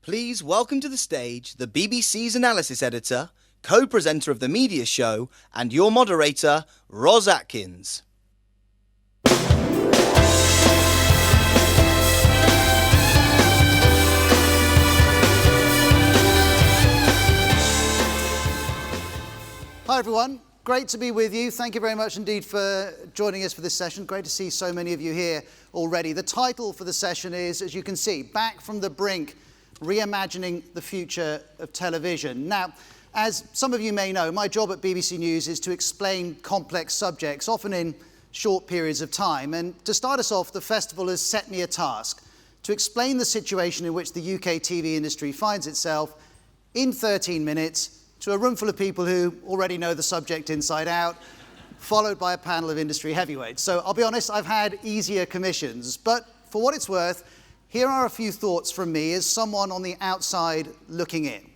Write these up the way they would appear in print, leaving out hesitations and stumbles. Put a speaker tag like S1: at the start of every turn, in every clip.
S1: Please welcome to the stage the BBC's analysis editor, co-presenter of the media show, and your moderator, Ros Atkins.
S2: Hi everyone, great to be with you. Thank you very much indeed for joining us for this session. Great to see so many of you here already. The title for the session is, as you can see, Back from the Brink, Reimagining the Future of Television. Now, as some of you may know, my job at BBC News is to explain complex subjects, often in short periods of time. And to start us off, the festival has set me a task to explain the situation in which the UK TV industry finds itself in 13 minutes to a room full of people who already know the subject inside out, followed by a panel of industry heavyweights. So I'll be honest, I've had easier commissions, but for what it's worth, here are a few thoughts from me as someone on the outside looking in.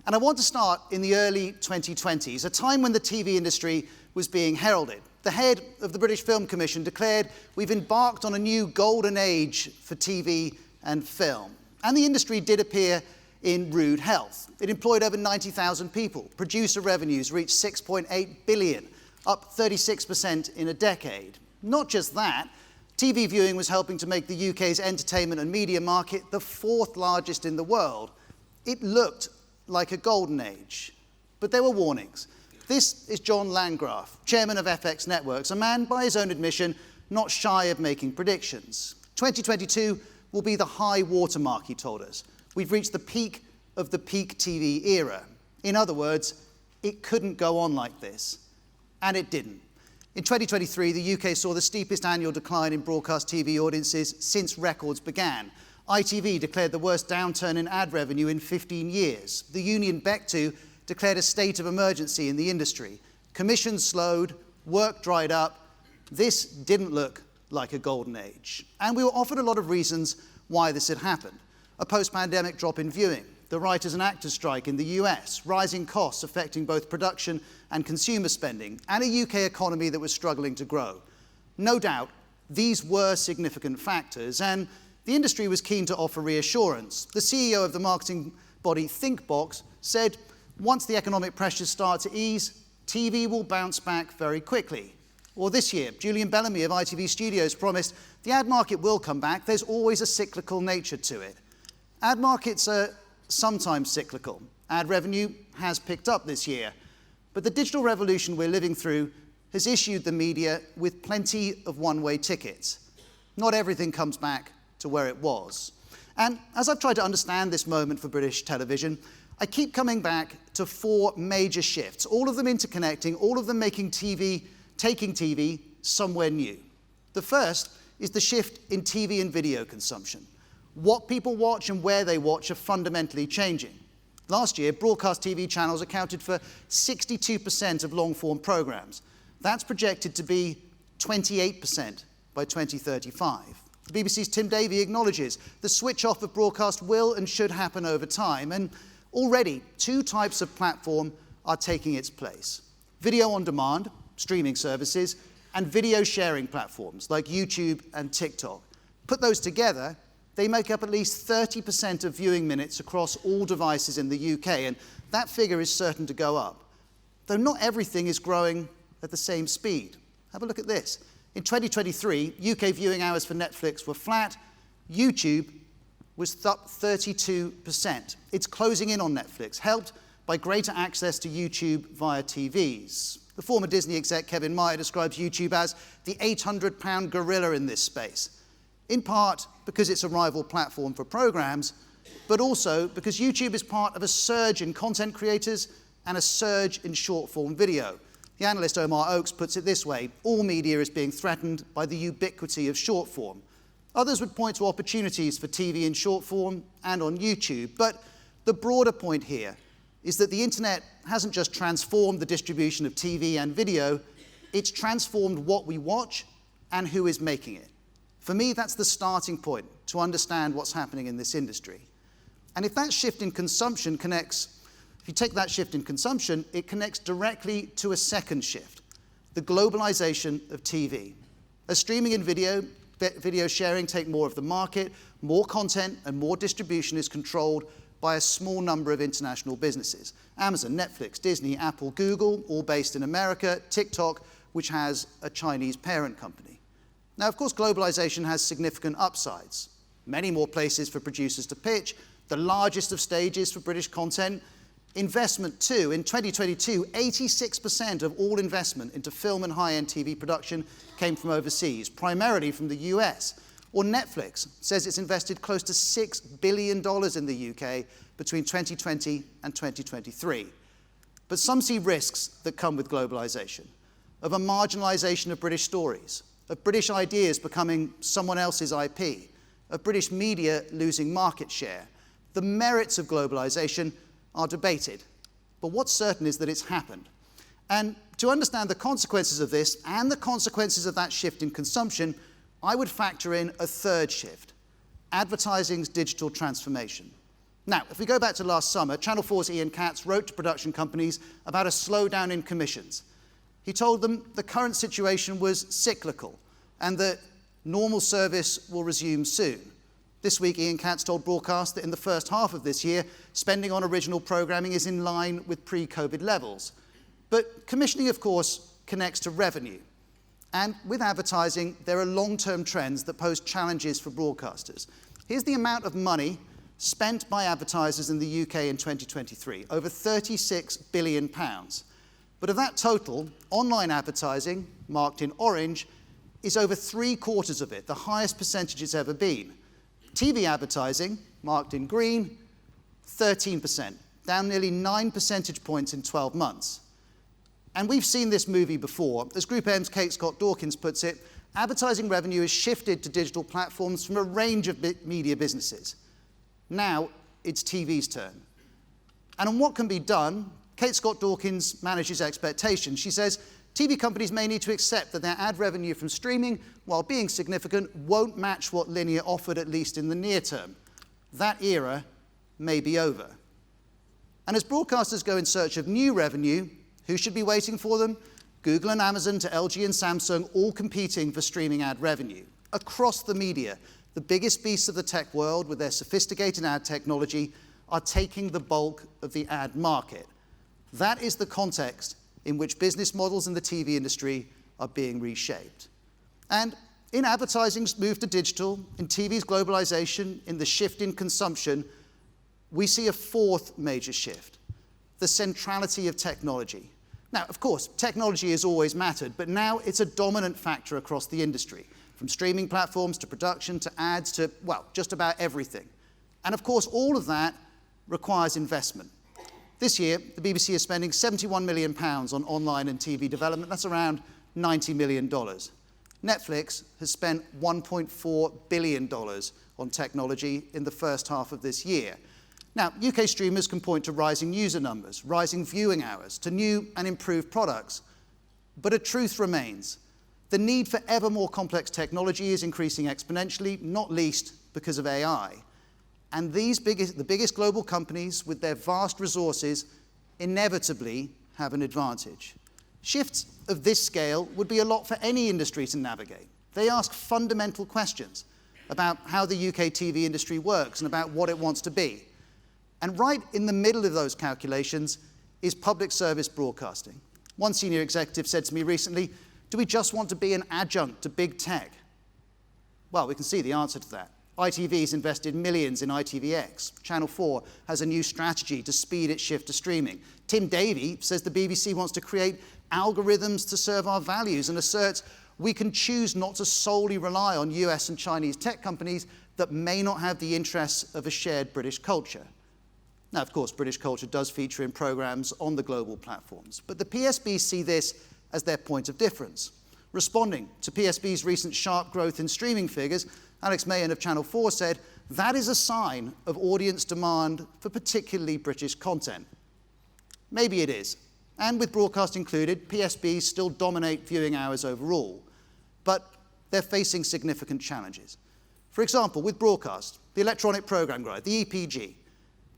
S2: And I want to start in the early 2020s, a time when the TV industry was being heralded. The head of the British Film Commission declared we've embarked on a new golden age for TV and film. And the industry did appear in rude health. It employed over 90,000 people. Producer revenues reached 6.8 billion, up 36% in a decade. Not just that, TV viewing was helping to make the UK's entertainment and media market the fourth largest in the world. It looked like a golden age, but there were warnings. This is John Landgraf, chairman of FX Networks, a man, by his own admission, not shy of making predictions. 2022 will be the high watermark, he told us. We've reached the peak of the peak TV era. In other words, it couldn't go on like this. And it didn't. In 2023, the UK saw the steepest annual decline in broadcast TV audiences since records began. ITV declared the worst downturn in ad revenue in 15 years. The union Bectu declared a state of emergency in the industry. Commissions slowed, work dried up. This didn't look like a golden age. And we were offered a lot of reasons why this had happened. A post-pandemic drop in viewing, the writers and actors strike in the US, rising costs affecting both production and consumer spending, and a UK economy that was struggling to grow. No doubt, these were significant factors, and the industry was keen to offer reassurance. The CEO of the marketing body Thinkbox said, once the economic pressures start to ease, TV will bounce back very quickly. Or this year, Julian Bellamy of ITV Studios promised the ad market will come back. There's always a cyclical nature to it. Ad markets are sometimes cyclical. Ad revenue has picked up this year. But the digital revolution we're living through has issued the media with plenty of one-way tickets. Not everything comes back to where it was. And as I've tried to understand this moment for British television, I keep coming back to four major shifts, all of them interconnecting, all of them taking TV somewhere new. The first is the shift in TV and video consumption. What people watch and where they watch are fundamentally changing. Last year, broadcast TV channels accounted for 62% of long-form programs. That's projected to be 28% by 2035. The BBC's Tim Davie acknowledges the switch-off of broadcast will and should happen over time, and already two types of platform are taking its place. Video on demand, streaming services, and video sharing platforms like YouTube and TikTok. Put those together, they make up at least 30% of viewing minutes across all devices in the UK, and that figure is certain to go up. Though not everything is growing at the same speed. Have a look at this. In 2023, UK viewing hours for Netflix were flat. YouTube was up 32%. It's closing in on Netflix, helped by greater access to YouTube via TVs. The former Disney exec Kevin Mayer describes YouTube as the 800-pound gorilla in this space. In part because it's a rival platform for programs, but also because YouTube is part of a surge in content creators and a surge in short-form video. The analyst Omar Oakes puts it this way: all media is being threatened by the ubiquity of short-form. Others would point to opportunities for TV in short-form and on YouTube, but the broader point here is that the internet hasn't just transformed the distribution of TV and video, it's transformed what we watch and who is making it. For me, that's the starting point to understand what's happening in this industry. And if that shift in consumption if you take that shift in consumption, it connects directly to a second shift, the globalization of TV. As streaming and video sharing take more of the market, more content and more distribution is controlled by a small number of international businesses. Amazon, Netflix, Disney, Apple, Google, all based in America, TikTok, which has a Chinese parent company. Now, of course, globalization has significant upsides. Many more places for producers to pitch, the largest of stages for British content. Investment too. In 2022, 86% of all investment into film and high-end TV production came from overseas, primarily from the US. Or Netflix says it's invested close to $6 billion in the UK between 2020 and 2023. But some see risks that come with globalization, of a marginalization of British stories, of British ideas becoming someone else's IP, of British media losing market share. The merits of globalization are debated, but what's certain is that it's happened. And to understand the consequences of this and the consequences of that shift in consumption, I would factor in a third shift, advertising's digital transformation. Now, if we go back to last summer, Channel 4's Ian Katz wrote to production companies about a slowdown in commissions. He told them the current situation was cyclical and that normal service will resume soon. This week, Ian Katz told broadcast that in the first half of this year, spending on original programming is in line with pre-COVID levels. But commissioning, of course, connects to revenue. And with advertising, there are long-term trends that pose challenges for broadcasters. Here's the amount of money spent by advertisers in the UK in 2023, over £36 billion. But of that total, online advertising, marked in orange, is over 3/4 of it, the highest percentage it's ever been. TV advertising, marked in green, 13%, down nearly 9 percentage points in 12 months. And we've seen this movie before. As Group M's Kate Scott-Dawkins puts it, advertising revenue has shifted to digital platforms from a range of media businesses. Now it's TV's turn. And on what can be done, Kate Scott-Dawkins manages expectations. She says, TV companies may need to accept that their ad revenue from streaming, while being significant, won't match what linear offered, at least in the near term. That era may be over. And as broadcasters go in search of new revenue, who should be waiting for them? Google and Amazon to LG and Samsung, all competing for streaming ad revenue. Across the media, the biggest beasts of the tech world with their sophisticated ad technology are taking the bulk of the ad market. That is the context in which business models in the TV industry are being reshaped. And in advertising's move to digital, in TV's globalization, in the shift in consumption, we see a fourth major shift, the centrality of technology. Now, of course, technology has always mattered, but now it's a dominant factor across the industry, from streaming platforms to production to ads to, well, just about everything. And of course, all of that requires investment. This year, the BBC is spending £71 million on online and TV development. That's around $90 million. Netflix has spent $1.4 billion on technology in the first half of this year. Now, UK streamers can point to rising user numbers, rising viewing hours, to new and improved products. But a truth remains. The need for ever more complex technology is increasing exponentially, not least because of AI. And the biggest global companies, with their vast resources, inevitably have an advantage. Shifts of this scale would be a lot for any industry to navigate. They ask fundamental questions about how the UK TV industry works and about what it wants to be. And right in the middle of those calculations is public service broadcasting. One senior executive said to me recently, do we just want to be an adjunct to big tech? Well, we can see the answer to that. ITV's invested millions in ITVX. Channel 4 has a new strategy to speed its shift to streaming. Tim Davie says the BBC wants to create algorithms to serve our values and asserts we can choose not to solely rely on US and Chinese tech companies that may not have the interests of a shared British culture. Now, of course, British culture does feature in programs on the global platforms, but the PSB see this as their point of difference. Responding to PSB's recent sharp growth in streaming figures, Alex Mahan of Channel 4 said, that is a sign of audience demand for particularly British content. Maybe it is. And with broadcast included, PSBs still dominate viewing hours overall. But they're facing significant challenges. For example, with broadcast, the electronic programme guide, the EPG,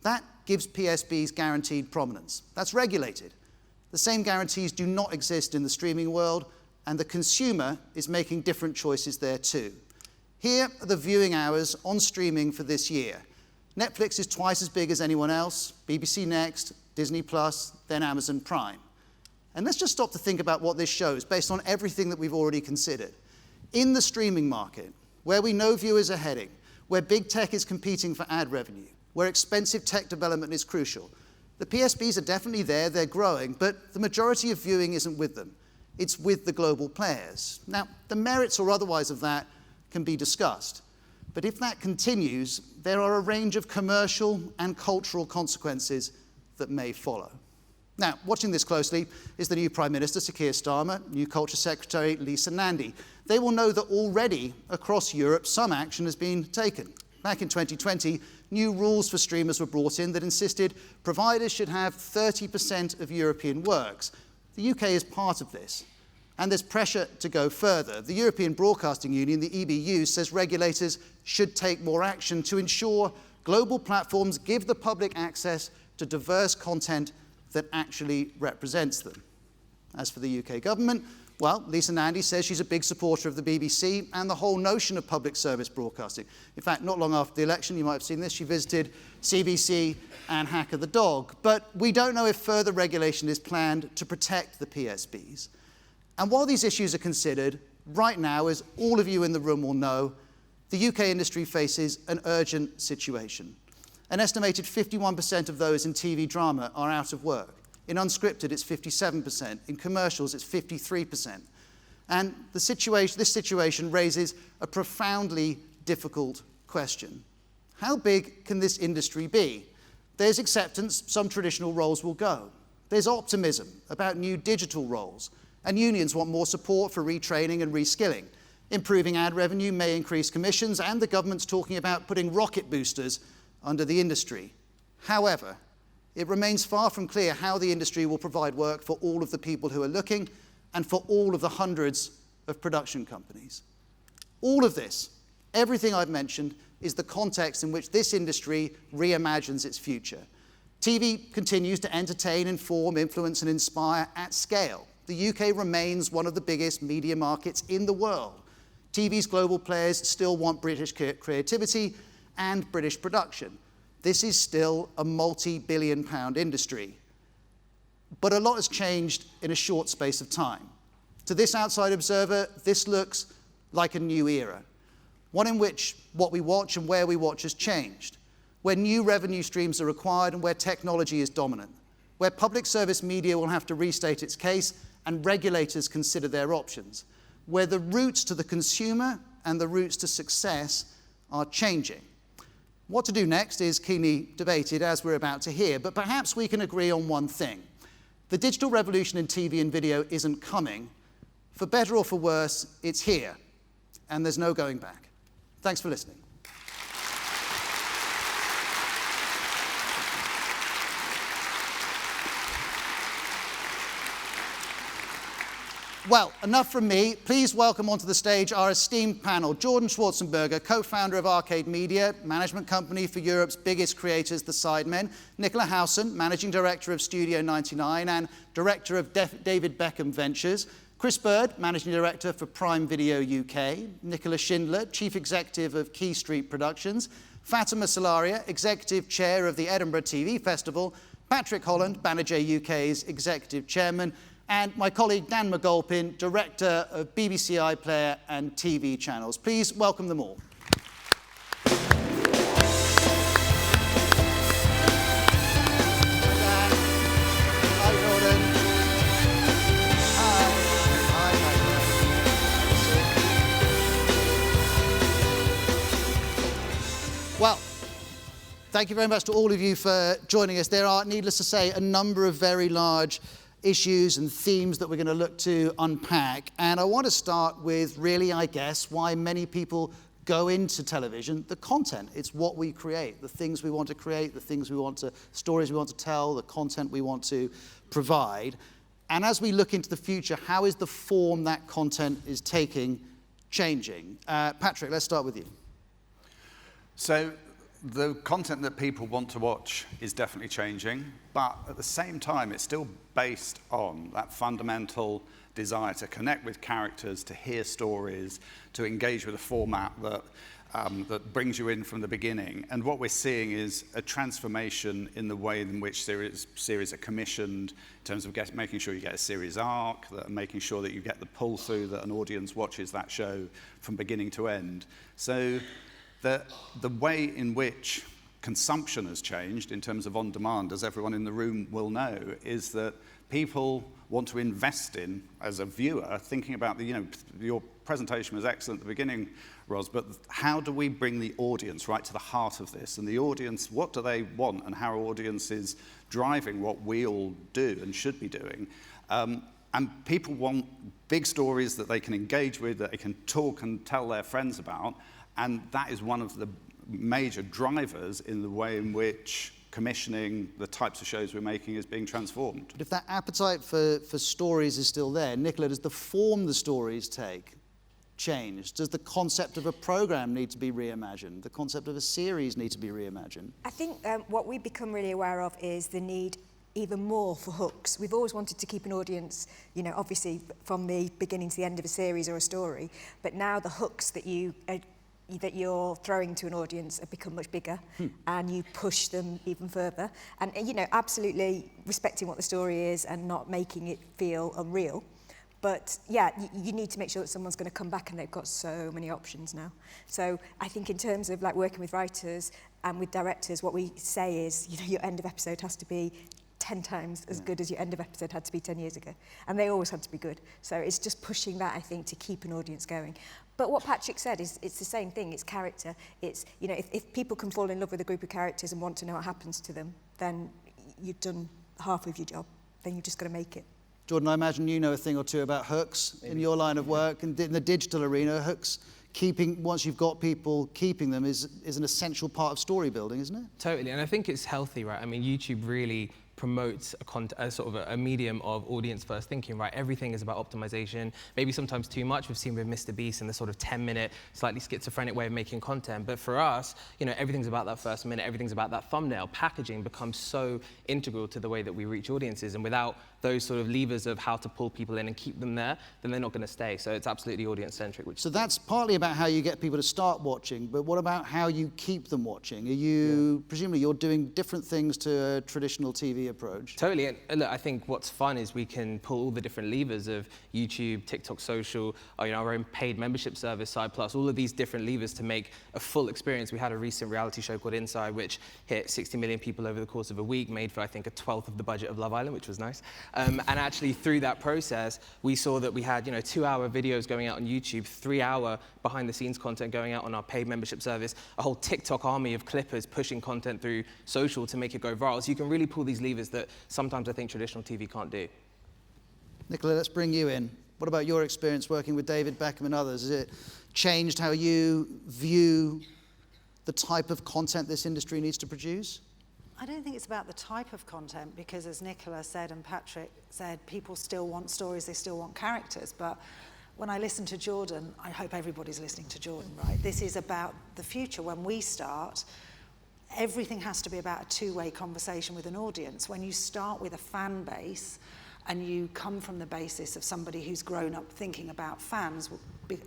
S2: that gives PSBs guaranteed prominence. That's regulated. The same guarantees do not exist in the streaming world, and the consumer is making different choices there too. Here are the viewing hours on streaming for this year. Netflix is twice as big as anyone else, BBC next, Disney Plus, then Amazon Prime. And let's just stop to think about what this shows based on everything that we've already considered. In the streaming market, where we know viewers are heading, where big tech is competing for ad revenue, where expensive tech development is crucial, the PSBs are definitely there, they're growing, but the majority of viewing isn't with them. It's with the global players. Now, the merits or otherwise of that can be discussed. But if that continues, there are a range of commercial and cultural consequences that may follow. Now, watching this closely is the new Prime Minister, Sir Keir Starmer, new Culture Secretary, Lisa Nandy. They will know that already across Europe, some action has been taken. Back in 2020, new rules for streamers were brought in that insisted providers should have 30% of European works. The UK is part of this, and there's pressure to go further. The European Broadcasting Union, the EBU, says regulators should take more action to ensure global platforms give the public access to diverse content that actually represents them. As for the UK government, well, Lisa Nandy says she's a big supporter of the BBC and the whole notion of public service broadcasting. In fact, not long after the election, you might have seen this, she visited CBC and Hacker the Dog. But we don't know if further regulation is planned to protect the PSBs. And while these issues are considered, right now, as all of you in the room will know, the UK industry faces an urgent situation. An estimated 51% of those in TV drama are out of work. In unscripted, it's 57%. In commercials, it's 53%. And this situation raises a profoundly difficult question. How big can this industry be? There's acceptance, some traditional roles will go. There's optimism about new digital roles. And unions want more support for retraining and reskilling. Improving ad revenue may increase commissions, and the government's talking about putting rocket boosters under the industry. However, it remains far from clear how the industry will provide work for all of the people who are looking and for all of the hundreds of production companies. All of this, everything I've mentioned, is the context in which this industry reimagines its future. TV continues to entertain, inform, influence, and inspire at scale. The UK remains one of the biggest media markets in the world. TV's global players still want British creativity and British production. This is still a multi-billion-pound industry. But a lot has changed in a short space of time. To this outside observer, this looks like a new era, one in which what we watch and where we watch has changed, where new revenue streams are required and where technology is dominant, where public service media will have to restate its case and regulators consider their options, where the routes to the consumer and the routes to success are changing. What to do next is keenly debated, as we're about to hear, but perhaps we can agree on one thing. The digital revolution in TV and video isn't coming. For better or for worse, it's here, and there's no going back. Thanks for listening. Well, enough from me. Please welcome onto the stage our esteemed panel. Jordan Schwarzenberger, co-founder of Arcade Media, management company for Europe's biggest creators, The Sidemen. Nicola Howson, managing director of Studio 99 and director of David Beckham Ventures. Chris Bird, managing director for Prime Video UK. Nicola Schindler, chief executive of Key Street Productions. Fatima Salaria, executive chair of the Edinburgh TV Festival. Patrick Holland, Manager UK's executive chairman. And my colleague Dan McGolpin, Director of BBC iPlayer and TV channels. Please welcome them all. Hi, Jordan. Hi. Well, thank you very much to all of you for joining us. There are, needless to say, a number of very large issues and themes that we're going to look to unpack. And I want to start with really, I guess, why many people go into television, the content. It's what we create, the things we want to create, the things we want to, stories we want to tell, the content we want to provide. And as we look into the future, how is the form that content is taking changing? Patrick, let's start with you.
S3: So The content that people want to watch is definitely changing, but at the same time, it's still based on that fundamental desire to connect with characters, to hear stories, to engage with a format that brings you in from the beginning. And what we're seeing is a transformation in the way in which series are commissioned, in terms of making sure you get a series arc, making sure that you get the pull through, that an audience watches that show from beginning to end. So the way in which consumption has changed in terms of on demand, as everyone in the room will know, is that people want to invest in, as a viewer, thinking about your presentation was excellent at the beginning, Ros, but how do we bring the audience right to the heart of this? And the audience, what do they want, and how our audience is driving what we all do and should be doing? And people want big stories that they can engage with, that they can talk and tell their friends about. And that is one of the major drivers in the way in which commissioning the types of shows we're making is being transformed.
S2: But if that appetite for stories is still there, Nicola, does the form the stories take change? Does the concept of a program need to be reimagined? The concept of a series need to be reimagined?
S4: I think what we've become really aware of is the need even more for hooks. We've always wanted to keep an audience, obviously from the beginning to the end of a series or a story, but now the hooks that you're throwing to an audience have become much bigger, and you push them even further. And absolutely respecting what the story is and not making it feel unreal. But yeah, you need to make sure that someone's going to come back, and they've got so many options now. So I think in terms of like working with writers and with directors, what we say is, your end of episode has to be 10 times as good as your end of episode had to be 10 years ago. And they always had to be good. So it's just pushing that, I think, to keep an audience going. But what Patrick said is, it's the same thing. It's character. It's, if people can fall in love with a group of characters and want to know what happens to them, then you've done half of your job. Then you've just got to make it.
S2: Jordan, I imagine you know a thing or two about hooks in your line of work. And in the digital arena, hooks, once you've got people, keeping them is an essential part of story building, isn't it?
S5: Totally, and I think it's healthy, right? I mean, YouTube really promotes a sort of a medium of audience-first thinking, right? Everything is about optimization, maybe sometimes too much. We've seen with Mr. Beast and the sort of 10-minute, slightly schizophrenic way of making content. But for us, everything's about that first minute, everything's about that thumbnail. Packaging becomes so integral to the way that we reach audiences, and without those sort of levers of how to pull people in and keep them there, then they're not going to stay. So it's absolutely audience-centric.
S2: So that's partly about how you get people to start watching, but what about how you keep them watching? Are you, presumably you're doing different things to a traditional TV approach?
S5: Totally, and look, I think what's fun is we can pull all the different levers of YouTube, TikTok social, our own paid membership service, Side Plus, all of these different levers to make a full experience. We had a recent reality show called Inside, which hit 60 million people over the course of a week, made for, I think, 1/12 of the budget of Love Island, which was nice. And actually through that process, we saw that we had 2-hour videos going out on YouTube, 3-hour behind-the-scenes content going out on our paid membership service, a whole TikTok army of clippers pushing content through social to make it go viral. So you can really pull these levers that sometimes I think traditional TV can't do.
S2: Nicola, let's bring you in. What about your experience working with David Beckham and others? Has it changed how you view the type of content this industry needs to produce?
S6: I don't think it's about the type of content, because as Nicola said and Patrick said, people still want stories, they still want characters. But when I listen to Jordan, I hope everybody's listening to Jordan, right? This is about the future. When we start, everything has to be about a two-way conversation with an audience. When you start with a fan base and you come from the basis of somebody who's grown up thinking about fans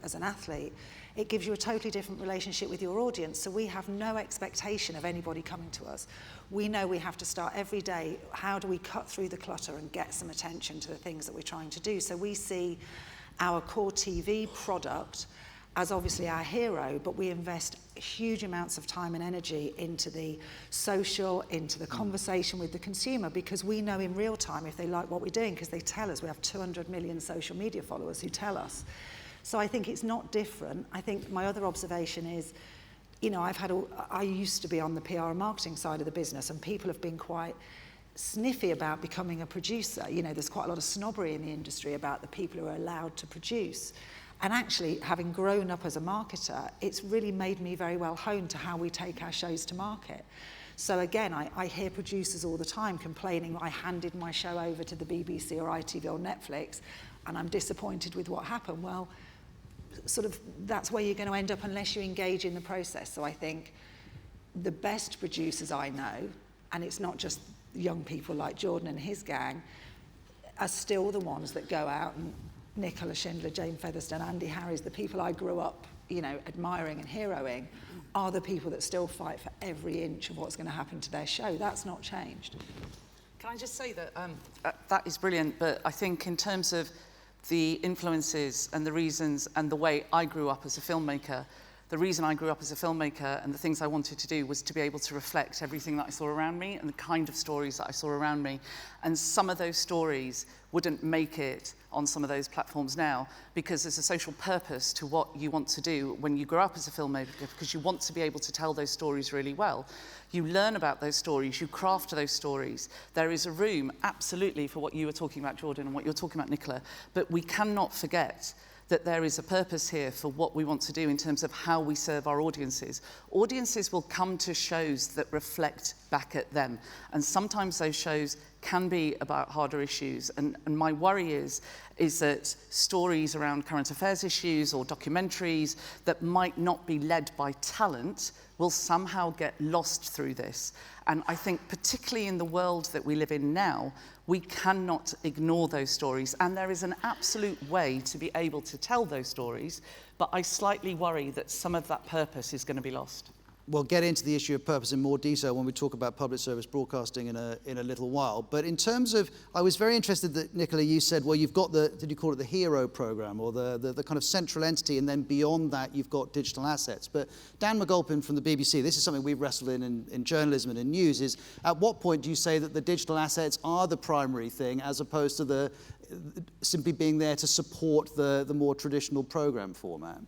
S6: as an athlete, it gives you a totally different relationship with your audience. So we have no expectation of anybody coming to us. We know we have to start every day, how do we cut through the clutter and get some attention to the things that we're trying to do? So we see our core TV product as obviously our hero, but we invest huge amounts of time and energy into the social, into the conversation with the consumer, because we know in real time if they like what we're doing, because they tell us. We have 200 million social media followers who tell us. So I think it's not different. I think my other observation is, I used to be on the PR and marketing side of the business, and people have been quite sniffy about becoming a producer. There's quite a lot of snobbery in the industry about the people who are allowed to produce. And actually, having grown up as a marketer, it's really made me very well honed to how we take our shows to market. So again, I hear producers all the time complaining, I handed my show over to the BBC or ITV or Netflix, and I'm disappointed with what happened. Well, sort of that's where you're going to end up unless you engage in the process. So I think the best producers I know, and it's not just young people like Jordan and his gang, are still the ones that go out, and Nicola Schindler, Jane Featherstone, Andy Harries, the people I grew up, admiring and heroing, are the people that still fight for every inch of what's going to happen to their show. That's not changed.
S7: Can I just say that that is brilliant, but I think in terms of the influences and the reasons and the way I grew up as a filmmaker, the reason I grew up as a filmmaker and the things I wanted to do was to be able to reflect everything that I saw around me and the kind of stories that I saw around me. And some of those stories wouldn't make it on some of those platforms now because there's a social purpose to what you want to do when you grow up as a filmmaker, because you want to be able to tell those stories really well. You learn about those stories, you craft those stories. There is a room, absolutely, for what you were talking about, Jordan, and what you're talking about, Nicola, but we cannot forget that there is a purpose here for what we want to do in terms of how we serve our audiences. Audiences will come to shows that reflect back at them, and sometimes those shows can be about harder issues, and my worry is that stories around current affairs issues or documentaries that might not be led by talent will somehow get lost through this. And I think particularly in the world that we live in now, we cannot ignore those stories, and there is an absolute way to be able to tell those stories, but I slightly worry that some of that purpose is going to be lost.
S2: We'll get into the issue of purpose in more detail when we talk about public service broadcasting in a little while. But in terms of, I was very interested that, Nicola, you said, well, you've got did you call it the hero program, or the kind of central entity, and then beyond that you've got digital assets. But Dan McGulpin from the BBC, this is something we've wrestled in journalism and in news, is at what point do you say that the digital assets are the primary thing as opposed to simply being there to support the more traditional program format?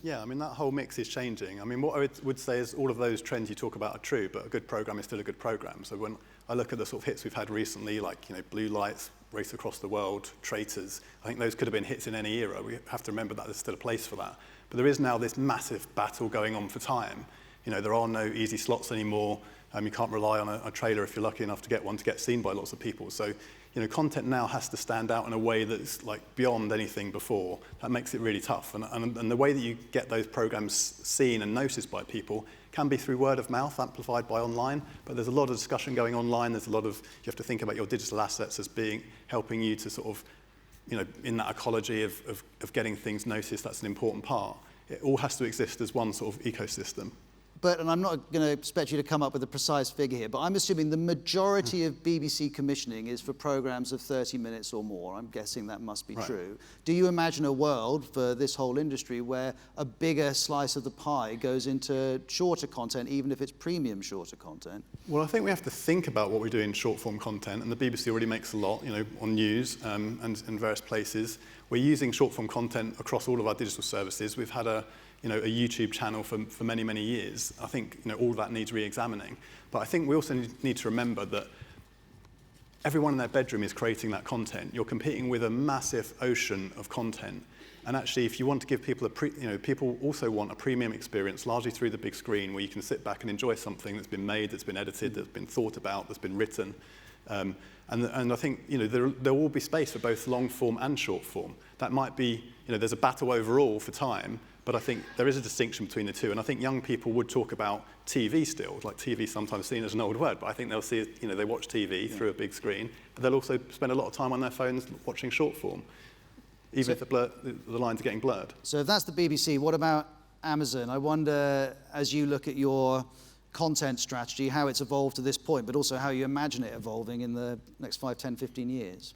S8: Yeah, I mean, that whole mix is changing. I mean, what I would say is all of those trends you talk about are true, but a good program is still a good program. So when I look at the sort of hits we've had recently, like, Blue Lights, Race Across the World, Traitors, I think those could have been hits in any era. We have to remember that there's still a place for that. But there is now this massive battle going on for time. There are no easy slots anymore. You can't rely on a trailer if you're lucky enough to get one to get seen by lots of people. So, content now has to stand out in a way that's like beyond anything before. That makes it really tough. And the way that you get those programs seen and noticed by people can be through word of mouth, amplified by online. But there's a lot of discussion going online. There's a lot of, you have to think about your digital assets as helping you to sort of, in that ecology of getting things noticed. That's an important part. It all has to exist as one sort of ecosystem.
S2: But, and I'm not going to expect you to come up with a precise figure here, but I'm assuming the majority of BBC commissioning is for programmes of 30 minutes or more. I'm guessing that must be true. Do you imagine a world for this whole industry where a bigger slice of the pie goes into shorter content, even if it's premium shorter content?
S8: Well, I think we have to think about what we do in short-form content, and the BBC already makes a lot, on news and various places. We're using short-form content across all of our digital services. We've had a YouTube channel for many, many years. I think all of that needs re-examining. But I think we also need to remember that everyone in their bedroom is creating that content. You're competing with a massive ocean of content. And actually, if you want to give people people also want a premium experience, largely through the big screen, where you can sit back and enjoy something that's been made, that's been edited, that's been thought about, that's been written. And I think there will be space for both long form and short form. That might be there's a battle overall for time. But I think there is a distinction between the two, and I think young people would talk about TV still, like TV sometimes seen as an old word, but I think they'll see, they watch TV through a big screen, but they'll also spend a lot of time on their phones watching short form, even if the lines are getting blurred.
S2: So if that's the BBC, what about Amazon? I wonder, as you look at your content strategy, how it's evolved to this point, but also how you imagine it evolving in the next 5, 10, 15 years.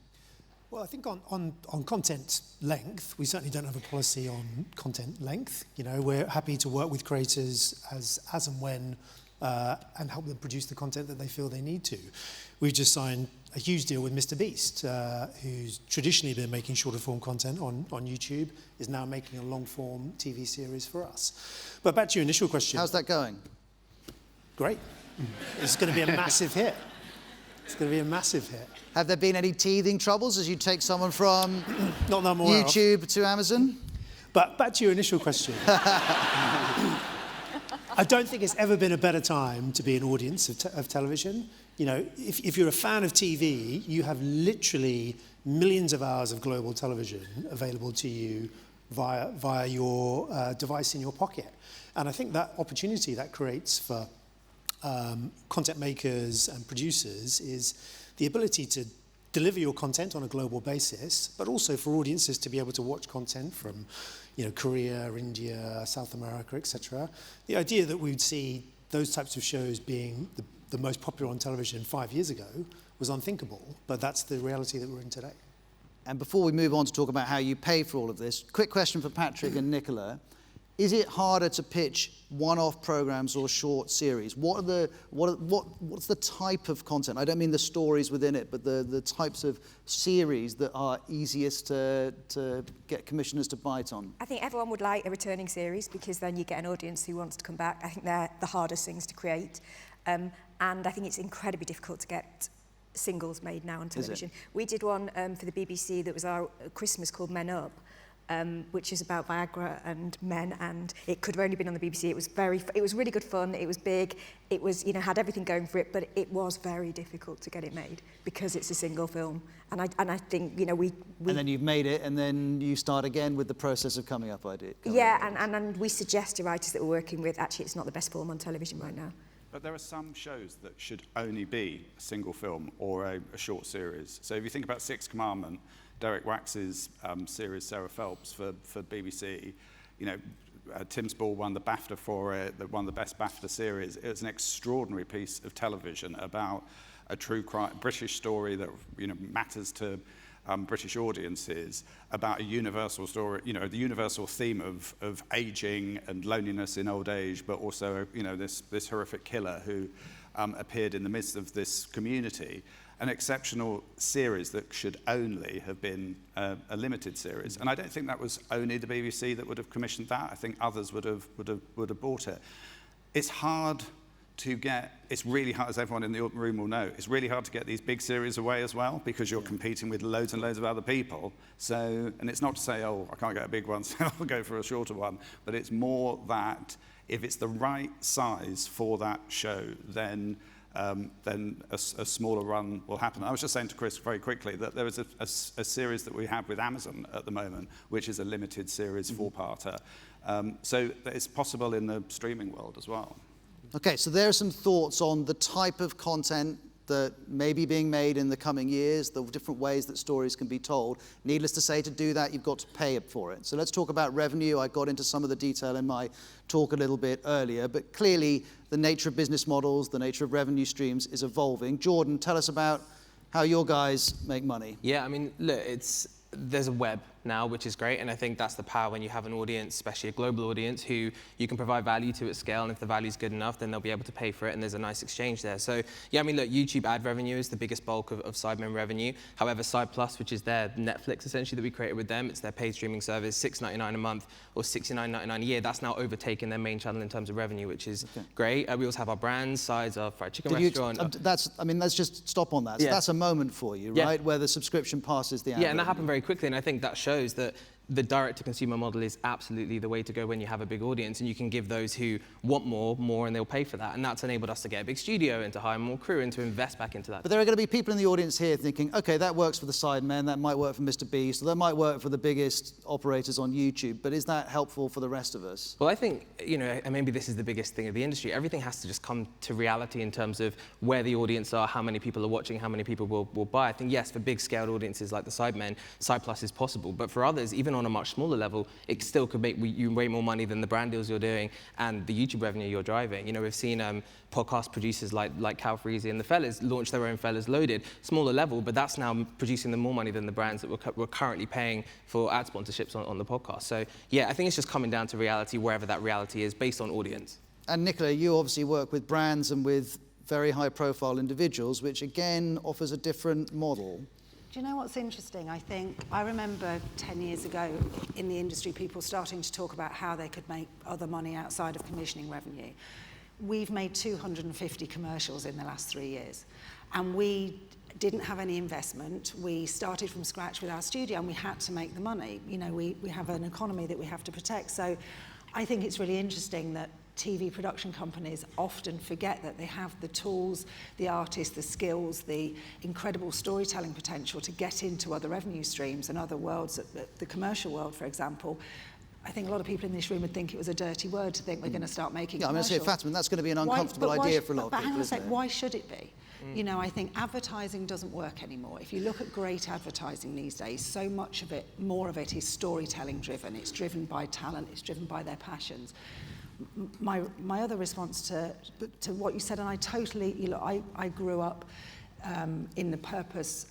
S9: Well, I think on content length, we certainly don't have a policy on content length. We're happy to work with creators as and when and help them produce the content that they feel they need to. We've just signed a huge deal with Mr. Beast, who's traditionally been making shorter form content on YouTube, is now making a long form TV series for us. But back to your initial question.
S2: How's that going?
S9: Great. It's going to be a massive hit. It's going to be a massive hit.
S2: Have there been any teething troubles as you take someone from
S9: Not that I'm aware of.
S2: YouTube to Amazon?
S9: But back to your initial question. I don't think it's ever been a better time to be an audience of television. If you're a fan of TV, you have literally millions of hours of global television available to you via your device in your pocket. And I think that opportunity that creates for content makers and producers is the ability to deliver your content on a global basis, but also for audiences to be able to watch content from, Korea, India, South America, etc. The idea that we'd see those types of shows being the most popular on television 5 years ago was unthinkable, but that's the reality that we're in today.
S2: And before we move on to talk about how you pay for all of this, quick question for Patrick and Nicola. Is it harder to pitch one-off programs or short series? What's the type of content? I don't mean the stories within it, but the types of series that are easiest to get commissioners to bite on.
S4: I think everyone would like a returning series because then you get an audience who wants to come back. I think they're the hardest things to create. And I think it's incredibly difficult to get singles made now on television. We did one for the BBC that was our Christmas called Men Up, which is about Viagra and men, and it could have only been on the BBC. It was really good fun. It was big. It was, had everything going for it, but it was very difficult to get it made because it's a single film. And I think, we
S2: And then you've made it, and then you start again with the process of coming up ideas.
S4: And we suggest to writers that we're working with, actually, it's not the best form on television right now.
S3: But there are some shows that should only be a single film or a short series. So if you think about Sixth Commandment, Derek Wax's series Sarah Phelps for BBC, Tim Spall won the BAFTA for it, that won the best BAFTA series. It was an extraordinary piece of television about a true crime, British story that matters to British audiences, about a universal story, the universal theme of aging and loneliness in old age, but also this horrific killer who appeared in the midst of this community. An exceptional series that should only have been a limited series, and I don't think that was only the BBC that would have commissioned that. I think others would have bought it. It's hard to get. It's really hard, as everyone in the room will know. It's really hard to get these big series away as well because you're competing with loads and loads of other people. So, and it's not to say, oh, I can't get a big one, so I'll go for a shorter one. But it's more that if it's the right size for that show, then a smaller run will happen. I was just saying to Chris very quickly that there is a series that we have with Amazon at the moment, which is a limited series, four-parter. So it's possible in the streaming world as well.
S2: Okay, so there are some thoughts on the type of content that may be being made in the coming years, the different ways that stories can be told. Needless to say, to do that, you've got to pay for it. So let's talk about revenue. I got into some of the detail in my talk a little bit earlier, but clearly the nature of business models, the nature of revenue streams is evolving. Jordan, tell us about how your guys make money.
S5: Yeah, I mean, look, there's a web now, which is great, and I think that's the power when you have an audience, especially a global audience, who you can provide value to at scale, and if the value's good enough, then they'll be able to pay for it, and there's a nice exchange there. So, yeah, I mean, look, YouTube ad revenue is the biggest bulk of Sidemen revenue. However, Side Plus, which is their Netflix, essentially, that we created with them, it's their paid streaming service, $6.99 a month or $69.99 a year. That's now overtaken their main channel in terms of revenue, which is great. We also have our brands, Sides, our fried chicken restaurant.
S2: Let's just stop on that. So that's a moment for you, right, where the subscription passes the ad
S5: and that happened very quickly, and I think that shows that the direct-to-consumer model is absolutely the way to go when you have a big audience, and you can give those who want more, and they'll pay for that. And that's enabled us to get a big studio and to hire more crew and to invest back into that.
S2: But there are going to be people in the audience here thinking, okay, that works for the Sidemen, that might work for Mr. Beast, or that might work for the biggest operators on YouTube, but is that helpful for the rest of us?
S5: Well, I think, and maybe this is the biggest thing of the industry, everything has to just come to reality in terms of where the audience are, how many people are watching, how many people will buy. I think, yes, for big-scaled audiences like the Sidemen, Side Plus is possible, but for others, even on a much smaller level, it still could make you way more money than the brand deals you're doing and the YouTube revenue you're driving. We've seen podcast producers like Cal Freezy and the Fellas launch their own Fellas Loaded, smaller level, but that's now producing them more money than the brands that we're currently paying for ad sponsorships on the podcast. So yeah, I think it's just coming down to reality, wherever that reality is, based on audience.
S2: And Nicola, you obviously work with brands and with very high-profile individuals, which again offers a different model.
S6: Do you know what's interesting? I remember 10 years ago in the industry, people starting to talk about how they could make other money outside of commissioning revenue. We've made 250 commercials in the last 3 years, and we didn't have any investment. We started from scratch with our studio, and we had to make the money. We have an economy that we have to protect. So I think it's really interesting that TV production companies often forget that they have the tools, the artists, the skills, the incredible storytelling potential to get into other revenue streams and other worlds, the commercial world, for example, I think a lot of people in this room would think it was a dirty word to think we're going to start making
S2: Yeah, I'm going to say,
S6: commercials.
S2: Fatima, that's going to be an uncomfortable idea for a lot of
S6: but
S2: people,
S6: hang on a
S2: isn't
S6: sec,
S2: it?
S6: why should it be? You know, I think advertising doesn't work anymore. If you look at great advertising these days, so much of it, more of it is storytelling driven. It's driven by talent, it's driven by their passions. My other response to what you said, and I totally, you know, I grew up in the purpose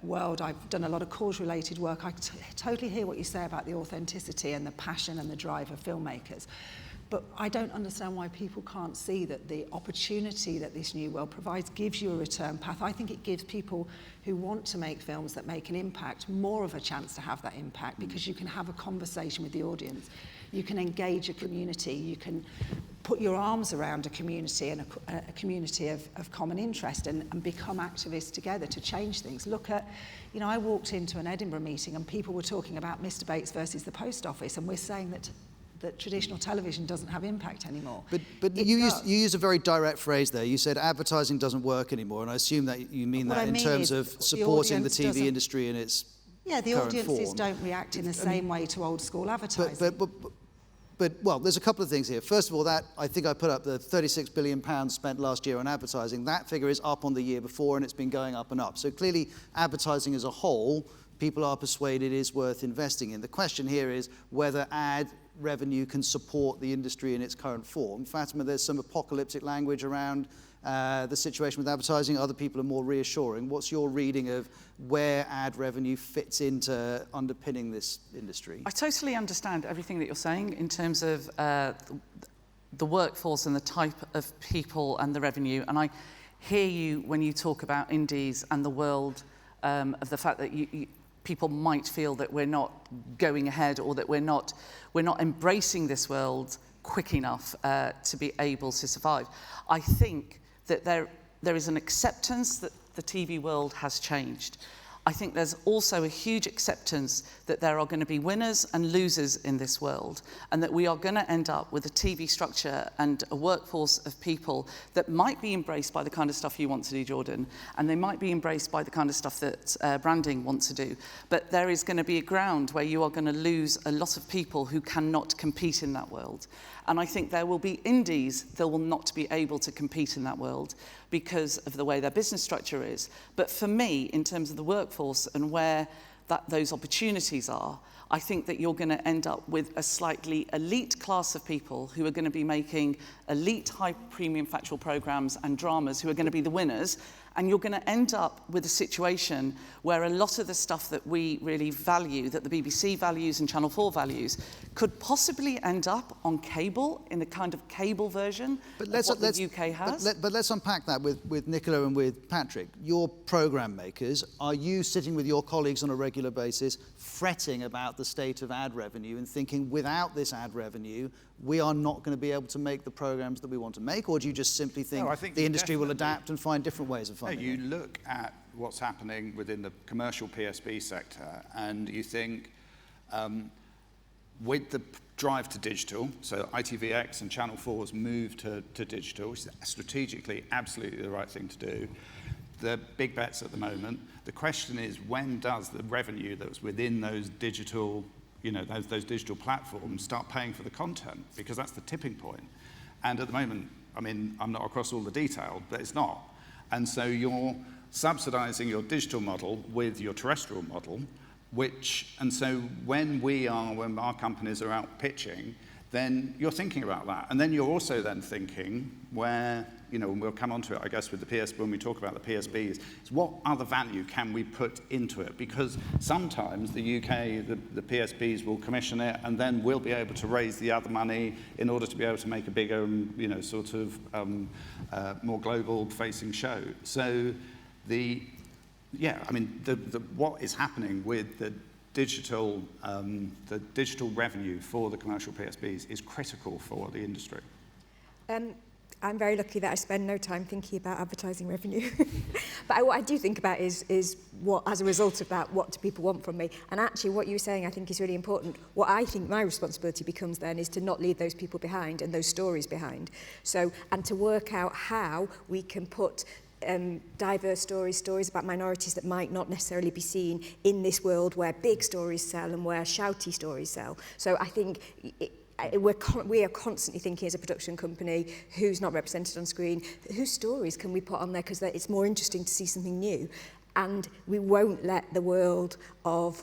S6: world. I've done a lot of cause-related work. I totally hear what you say about the authenticity and the passion and the drive of filmmakers. But I don't understand why people can't see that the opportunity that this new world provides gives you a return path. I think it gives people who want to make films that make an impact more of a chance to have that impact, because you can have a conversation with the audience. You can engage a community. You can put your arms around a community and a community of common interest and become activists together to change things. Look at, you know, I walked into an Edinburgh meeting and people were talking about Mr. Bates versus the Post Office, and we're saying that traditional television doesn't have impact anymore.
S2: But you use a very direct phrase there. You said advertising doesn't work anymore, and I assume that you mean that in terms of supporting the TV industry in its
S6: yeah, the
S2: current
S6: audiences
S2: form.
S6: don't react in the same way to old school advertising.
S2: But well, there's a couple of things here. First of all, that I think I put up the £36 billion spent last year on advertising. That figure is up on the year before, and it's been going up and up. So clearly, advertising as a whole, people are persuaded is worth investing in. The question here is whether ad revenue can support the industry in its current form. Fatima, there's some apocalyptic language around the situation with advertising. Other people are more reassuring. What's your reading of where ad revenue fits into underpinning this industry?
S7: I totally understand everything that you're saying in terms of the workforce and the type of people and the revenue. And I hear you when you talk about indies and the world of the fact that people might feel that we're not going ahead, or that we're not embracing this world quick enough to be able to survive. I think that there is an acceptance that the TV world has changed. I think there's also a huge acceptance that there are going to be winners and losers in this world, and that we are going to end up with a TV structure and a workforce of people that might be embraced by the kind of stuff you want to do, Jordan, and they might be embraced by the kind of stuff that branding wants to do. But there is going to be a ground where you are going to lose a lot of people who cannot compete in that world. And I think there will be indies that will not be able to compete in that world because of the way their business structure is. But for me, in terms of the workforce and where those opportunities are, I think that you're going to end up with a slightly elite class of people who are going to be making elite high premium factual programs and dramas, who are going to be the winners. And you're going to end up with a situation where a lot of the stuff that we really value, that the BBC values and Channel 4 values, could possibly end up on cable, in a kind of cable version of what the UK has.
S2: But let's unpack that with Nicola and with Patrick. You're programme makers. Are you sitting with your colleagues on a regular basis, fretting about the state of ad revenue and thinking, without this ad revenue, we are not going to be able to make the programmes that we want to make? Or do you just simply think the industry will adapt and find different ways of funding it?
S3: You look at what's happening within the commercial PSB sector, and you think, with the drive to digital, so ITVX and Channel 4's move to digital, which is strategically absolutely the right thing to do, the big bets at the moment. The question is, when does the revenue that's within those digital, those digital platforms start paying for the content? Because that's the tipping point. And at the moment, I mean, I'm not across all the detail, but it's not. And so you're subsidizing your digital model with your terrestrial model, and so when our companies are out pitching, then you're thinking about that. And then you're also then thinking where, and we'll come on to it, I guess, with the PS, when we talk about the PSBs, is what other value can we put into it? Because sometimes the UK, the PSBs will commission it, and then we'll be able to raise the other money in order to be able to make a bigger, more global-facing show. So what is happening with the digital revenue for the commercial PSBs is critical for the industry.
S4: I'm very lucky that I spend no time thinking about advertising revenue. But what I do think about is what, as a result of that, what do people want from me? And actually what you were saying I think is really important. What I think my responsibility becomes then is to not leave those people behind and those stories behind. So, and to work out how we can put diverse stories about minorities that might not necessarily be seen in this world where big stories sell and where shouty stories sell. So I think we are constantly thinking as a production company, who's not represented on screen, whose stories can we put on there, because it's more interesting to see something new. And we won't let the world of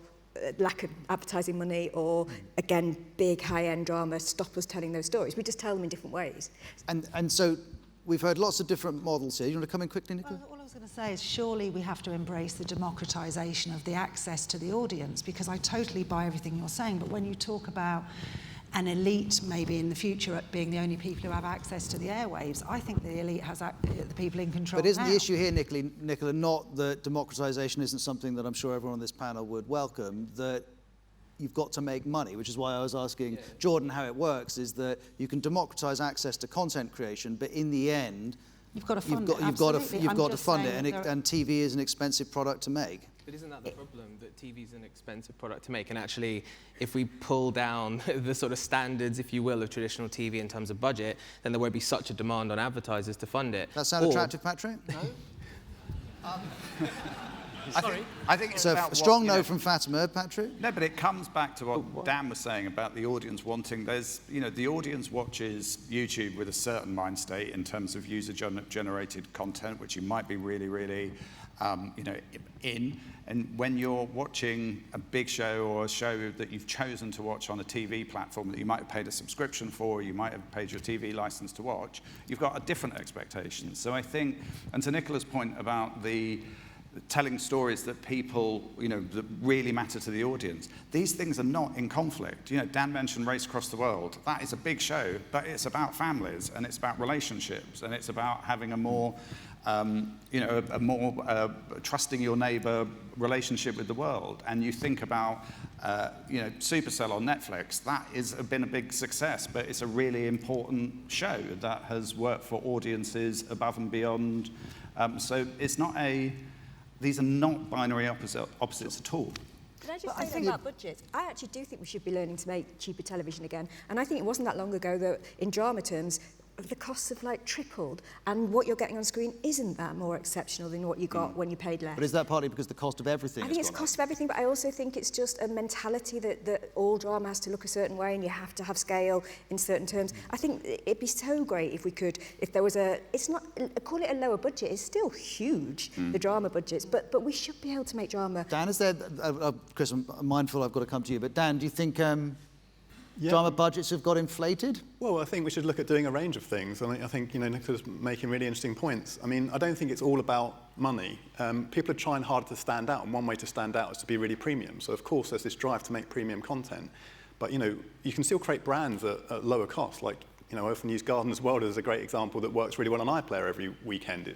S4: lack of advertising money or, again, big high-end drama stop us telling those stories. We just tell them in different ways.
S2: And so we've heard lots of different models here. You want to come in quickly, Nicola?
S6: Well, all I was going to say is surely we have to embrace the democratisation of the access to the audience, because I totally buy everything you're saying, but when you talk about an elite maybe in the future at being the only people who have access to the airwaves, I think the elite has the people in control.
S2: But isn't
S6: now.
S2: the issue here, Nicola, not that democratisation isn't something that I'm sure everyone on this panel would welcome, that you've got to make money, which is why I was asking Jordan how it works, is that you can democratise access to content creation, but in the end,
S6: you've got to fund it.
S2: You've got to fund it, and TV is an expensive product to make.
S5: But isn't that the problem, that TV is an expensive product to make? And actually, if we pull down the sort of standards, if you will, of traditional TV in terms of budget, then there won't be such a demand on advertisers to fund it.
S2: That sound attractive, Patrick?
S3: No. I think it's
S2: so
S3: about
S2: a strong no from Fatima, Patrick?
S3: No, but it comes back to what Dan was saying about the audience wanting. The audience watches YouTube with a certain mind state in terms of user-generated content, which you might be really, really, in. And when you're watching a big show or a show that you've chosen to watch on a TV platform that you might have paid a subscription for, you might have paid your TV license to watch, you've got a different expectation. So I think, and to Nicola's point about the telling stories that people, that really matter to the audience, these things are not in conflict. Dan mentioned Race Across the World. That is a big show, but it's about families, and it's about relationships, and it's about having a more trusting your neighbour relationship with the world. And you think about, Supercell on Netflix, that has been a big success, but it's a really important show that has worked for audiences above and beyond. So it's not these are not binary opposites at all.
S4: Can I just say about budgets? I actually do think we should be learning to make cheaper television again. And I think it wasn't that long ago that, in drama terms, the costs have tripled, and what you're getting on screen isn't that more exceptional than what you got when you paid less.
S2: But is that partly because the cost of everything
S4: I think it's the cost of everything, but I also think it's just a mentality that all drama has to look a certain way and you have to have scale in certain terms. I think it'd be so great if there was call it a lower budget, it's still huge, the drama budgets, but we should be able to make drama.
S2: Dan, is there, Chris, I'm mindful I've got to come to you, but Dan, do you think drama budgets have got inflated?
S8: Well, I think we should look at doing a range of things. I think Nicola's making really interesting points. I don't think it's all about money. People are trying hard to stand out, and one way to stand out is to be really premium. So, of course, there's this drive to make premium content. But, you can still create brands at lower cost. I often use Gardener's World as a great example that works really well on iPlayer every weekend.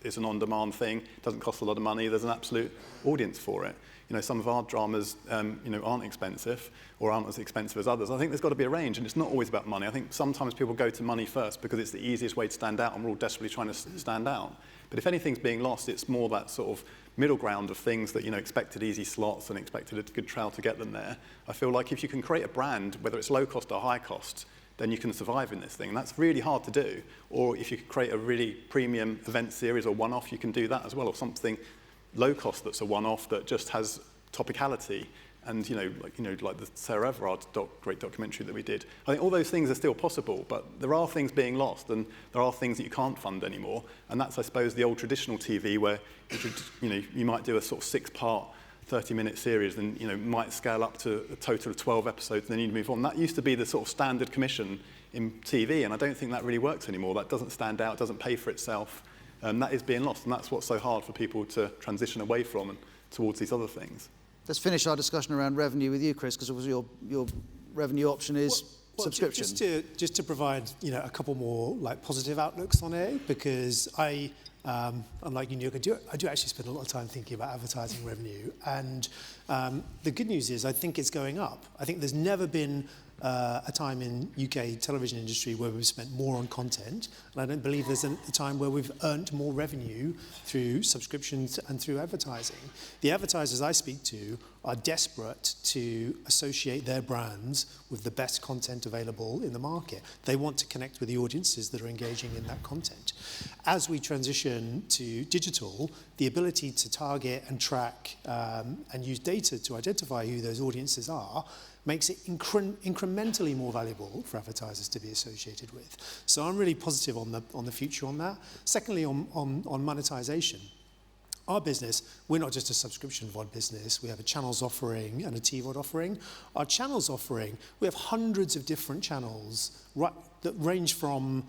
S8: It's an on-demand thing, doesn't cost a lot of money, there's an absolute audience for it. Some of our dramas, aren't expensive or aren't as expensive as others. I think there's got to be a range, and it's not always about money. I think sometimes people go to money first because it's the easiest way to stand out, and we're all desperately trying to stand out. But if anything's being lost, it's more that sort of middle ground of things that, expected easy slots and expected a good trial to get them there. I feel like if you can create a brand, whether it's low cost or high cost, then you can survive in this thing, and that's really hard to do. Or if you could create a really premium event series or one-off, you can do that as well, or something low cost that's a one-off that just has topicality, and like the Sarah Everard great documentary that we did. I think all those things are still possible, but there are things being lost, and there are things that you can't fund anymore. And that's, I suppose, the old traditional TV where you might do a sort of 6-part 30-minute series, and might scale up to a total of 12 episodes, and then you move on. That used to be the sort of standard commission in TV, and I don't think that really works anymore. That doesn't stand out, doesn't pay for itself. That is being lost, and that's what's so hard for people to transition away from and towards these other things.
S2: Let's finish our discussion around revenue with you, Chris, because your revenue option is subscription.
S9: Just to provide a couple more positive outlooks on it, because I, unlike you, I do actually spend a lot of time thinking about advertising revenue, and the good news is I think it's going up. I think there's never been a time in UK television industry where we've spent more on content, and I don't believe there's a time where we've earned more revenue through subscriptions and through advertising. The advertisers I speak to are desperate to associate their brands with the best content available in the market. They want to connect with the audiences that are engaging in that content. As we transition to digital, the ability to target and track and use data to identify who those audiences are makes it incrementally more valuable for advertisers to be associated with. So I'm really positive on the future on that. Secondly, on monetization. Our business, we're not just a subscription VOD business. We have a channels offering and a TVOD offering. Our channels offering, we have hundreds of different channels that range from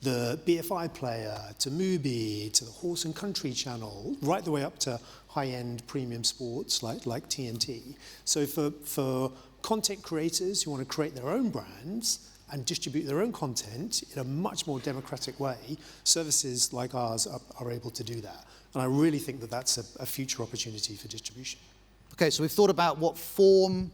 S9: the BFI player to Mubi to the Horse and Country channel, right the way up to high-end premium sports like TNT. So for content creators who want to create their own brands and distribute their own content in a much more democratic way, services like ours are able to do that. And I really think that that's a future opportunity for distribution.
S2: Okay, so we've thought about what form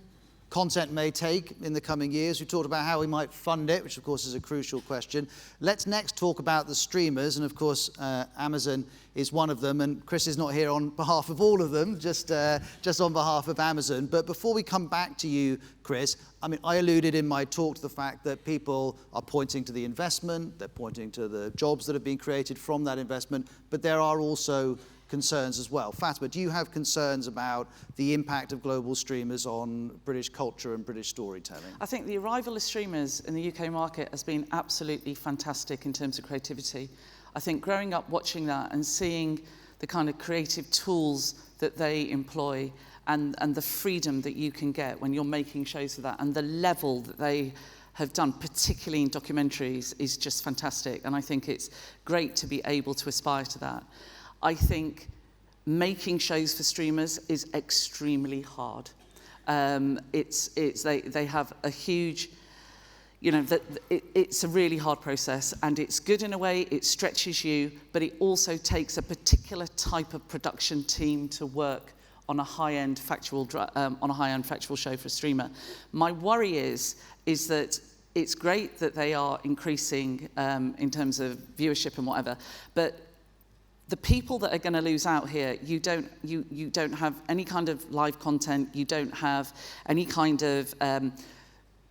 S2: content may take in the coming years. We've talked about how we might fund it, which of course is a crucial question. Let's next talk about the streamers, and of course Amazon is one of them, and Chris is not here on behalf of all of them, just on behalf of Amazon. But before we come back to you, Chris, I mean, I alluded in my talk to the fact that people are pointing to the investment, they're pointing to the jobs that have been created from that investment, but there are also concerns as well. Fatima, do you have concerns about the impact of global streamers on British culture and British storytelling?
S7: I think the arrival of streamers in the UK market has been absolutely fantastic in terms of creativity. I think growing up watching that and seeing the kind of creative tools that they employ and the freedom that you can get when you're making shows for that and the level that they have done, particularly in documentaries, is just fantastic. And I think it's great to be able to aspire to that. I think making shows for streamers is extremely hard. They have a huge, it's a really hard process, and it's good in a way, it stretches you, but it also takes a particular type of production team to work on a high-end factual show for a streamer. My worry is that it's great that they are increasing in terms of viewership and whatever, but the people that are going to lose out here, you don't have any kind of live content, you don't have any kind of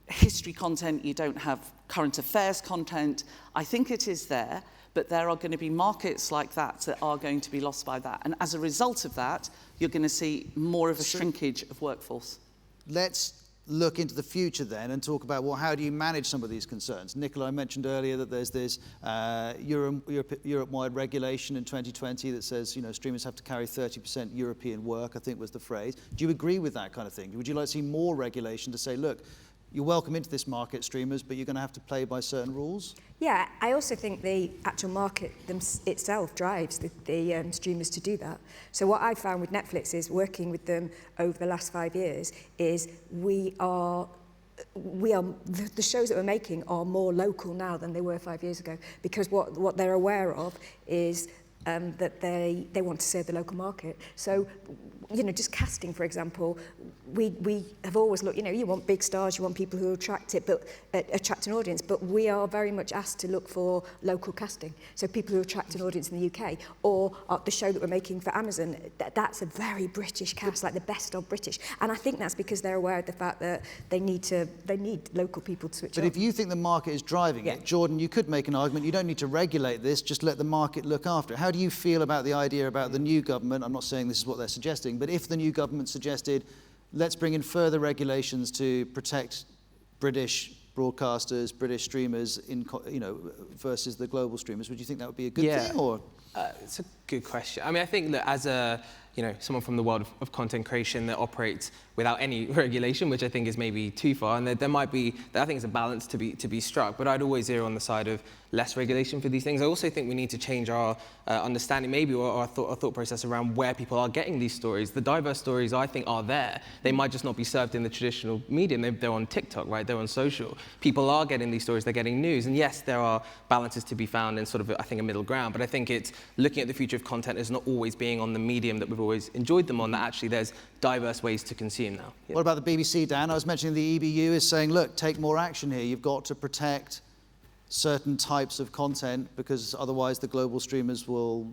S7: history content, you don't have current affairs content. I think it is there, but there are going to be markets like that are going to be lost by that. And as a result of that, you're going to see more of a shrinkage of workforce.
S2: Let's look into the future then and talk about, well, how do you manage some of these concerns? Nicola, I mentioned earlier that there's this Europe-wide regulation in 2020 that says, streamers have to carry 30% European work, I think was the phrase. Do you agree with that kind of thing? Would you like to see more regulation to say, look, you're welcome into this market, streamers, but you're going to have to play by certain rules?
S4: Yeah, I also think the actual market itself drives the streamers to do that. So what I've found with Netflix is working with them over the last 5 years is the shows that we're making are more local now than they were 5 years ago, because what they're aware of is that they want to serve the local market. So, just casting, for example, we have always looked, you want big stars, you want people who attract an audience, but we are very much asked to look for local casting. So people who attract an audience in the UK, or the show that we're making for Amazon, that's a very British cast, like the best of British. And I think that's because they're aware of the fact that they need local people to switch on.
S2: But if you think the market is driving it, Jordan, you could make an argument, you don't need to regulate this, just let the market look after it. How do you feel about the idea about the new government? I'm not saying this is what they're suggesting, but if the new government suggested, let's bring in further regulations to protect British broadcasters, British streamers, versus the global streamers, would you think that would be a good thing? Or
S5: it's a good question. I mean, I think that as someone from the world of content creation that operates without any regulation, which I think is maybe too far, and there might be, I think it's a balance to be struck, but I'd always err on the side of less regulation for these things. I also think we need to change our understanding, maybe, or our thought process around where people are getting these stories. The diverse stories, I think, are there. They might just not be served in the traditional medium. They're on TikTok, right? They're on social. People are getting these stories, they're getting news. And yes, there are balances to be found in sort of, I think, a middle ground, but I think it's looking at the future of content as not always being on the medium that we've always enjoyed them on, that actually there's diverse ways to consume now. Yeah.
S2: What about the BBC, Dan? I was mentioning the EBU is saying, look, take more action here. You've got to protect certain types of content because otherwise the global streamers will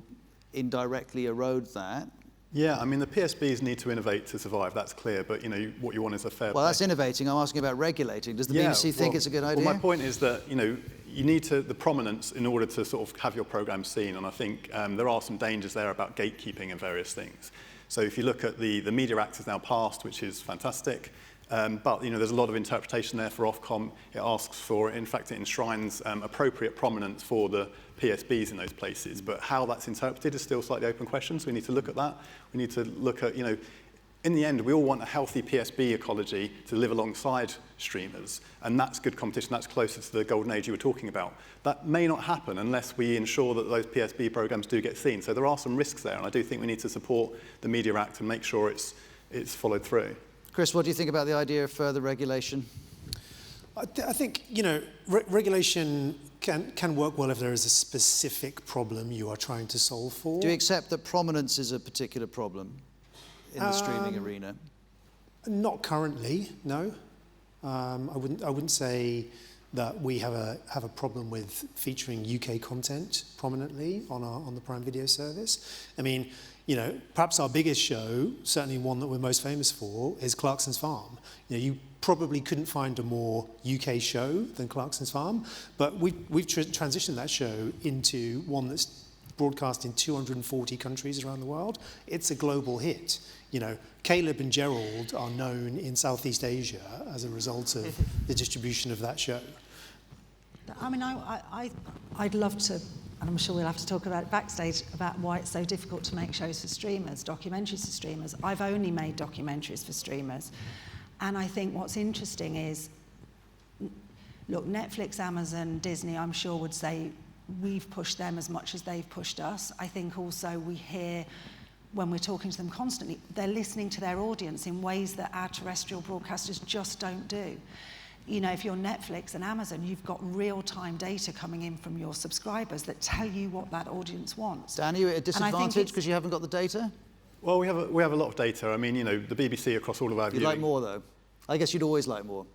S2: indirectly erode that.
S8: Yeah, I mean, the PSBs need to innovate to survive, that's clear, but what you want is a fair play.
S2: Well, that's innovating. I'm asking about regulating. Does the BBC think it's a good idea?
S8: Well, my point is that, you need the prominence in order to sort of have your programme seen, and I think there are some dangers there about gatekeeping and various things. So if you look at the Media Act has now passed, which is fantastic, but there's a lot of interpretation there for Ofcom. It asks for, in fact, it enshrines appropriate prominence for the PSBs in those places, but how that's interpreted is still slightly open question, so we need to look at that. We need to look at, in the end, we all want a healthy PSB ecology to live alongside streamers, and that's good competition, that's closer to the golden age you were talking about. That may not happen unless we ensure that those PSB programmes do get seen, so there are some risks there, and I do think we need to support the Media Act and make sure it's followed through.
S2: Chris, what do you think about the idea of further regulation?
S9: I think, regulation can work well if there is a specific problem you are trying to solve for.
S2: Do you accept that prominence is a particular problem in the streaming arena?
S9: Not currently, no. I wouldn't say that we have a problem with featuring UK content prominently on the Prime Video service. I mean, perhaps our biggest show, certainly one that we're most famous for, is Clarkson's Farm. You probably couldn't find a more UK show than Clarkson's Farm, but we've transitioned that show into one that's broadcast in 240 countries around the world. It's a global hit. Caleb and Gerald are known in Southeast Asia as a result of the distribution of that show.
S6: I mean, I'd love to, and I'm sure we'll have to talk about it backstage, about why it's so difficult to make shows for streamers, documentaries for streamers. I've only made documentaries for streamers. And I think what's interesting is, look, Netflix, Amazon, Disney, I'm sure would say we've pushed them as much as they've pushed us. I think also we hear, when we're talking to them constantly, they're listening to their audience in ways that our terrestrial broadcasters just don't do. If you're Netflix and Amazon, you've got real-time data coming in from your subscribers that tell you what that audience wants.
S2: Dan, are you at a disadvantage because you haven't got the data?
S8: Well, we have a lot of data. I mean, the BBC across all of our viewing.
S2: You'd like more, though? I guess you'd always like more.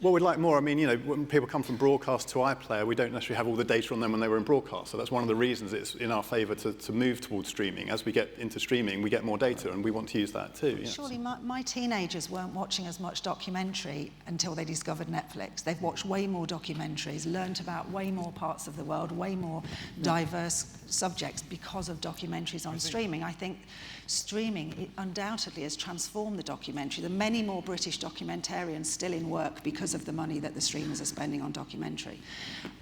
S8: Well, we'd like more. I mean, when people come from broadcast to iPlayer, we don't necessarily have all the data on them when they were in broadcast. So that's one of the reasons it's in our favour to move towards streaming. As we get into streaming, we get more data, and we want to use that too. Yes.
S6: Surely my teenagers weren't watching as much documentary until they discovered Netflix. They've watched way more documentaries, learnt about way more parts of the world, way more diverse subjects because of documentaries on streaming. I think streaming undoubtedly has transformed the documentary. There are many more British documentarians still in work because of the money that the streamers are spending on documentary.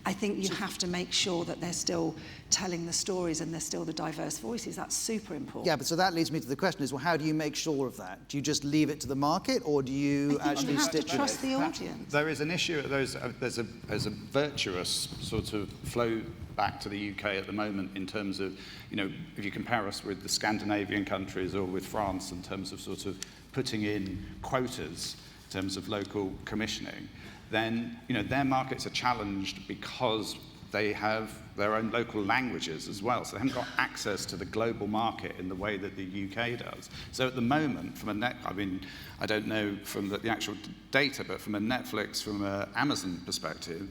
S6: I think you have to make sure that they're still telling the stories and they're still the diverse voices. That's super important.
S2: Yeah, but so that leads me to the question is, well, how do you make sure of that? Do you just leave it to the market, or do you actually stipulate?
S6: You have to trust the audience.
S3: There is an issue. There's a virtuous sort of flow back to the UK at the moment in terms of, if you compare us with the Scandinavian countries or with France in terms of sort of putting in quotas in terms of local commissioning, then, their markets are challenged because they have their own local languages as well. So they haven't got access to the global market in the way that the UK does. So at the moment, I don't know from the actual data, but from a Netflix, from an Amazon perspective,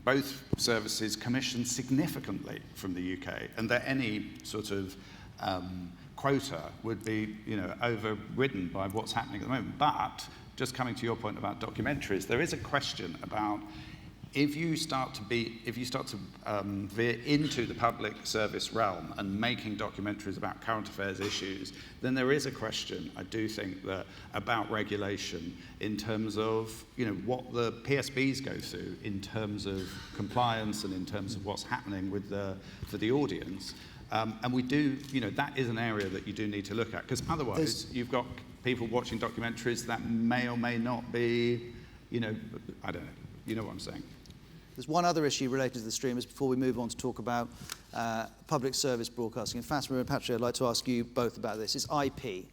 S3: both services commission significantly from the UK, and that any sort of quota would be, overridden by what's happening at the moment. But just coming to your point about documentaries, there is a question about if you start to veer into the public service realm and making documentaries about current affairs issues, then there is a question, I do think, that about regulation in terms of, what the PSBs go through in terms of compliance and in terms of what's happening for the audience. And we do, that is an area that you do need to look at, because otherwise you've got people watching documentaries that may or may not be, I don't know, you know what I'm saying.
S2: There's one other issue related to the streamers before we move on to talk about public service broadcasting. And Fatima and Patrick, I'd like to ask you both about this. It's IP.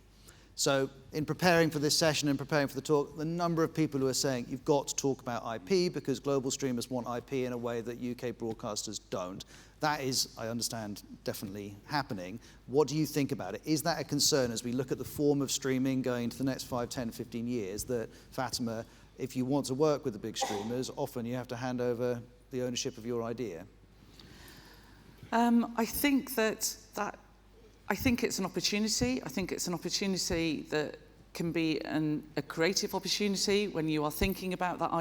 S2: So in preparing for this session and preparing for the talk, the number of people who are saying you've got to talk about IP because global streamers want IP in a way that UK broadcasters don't. That is, I understand, definitely happening. What do you think about it? Is that a concern as we look at the form of streaming going into the next 5, 10, 15 years that, Fatima, if you want to work with the big streamers, often you have to hand over the ownership of your idea?
S7: I think that I think it's an opportunity. I think it's an opportunity that can be a creative opportunity when you are thinking about that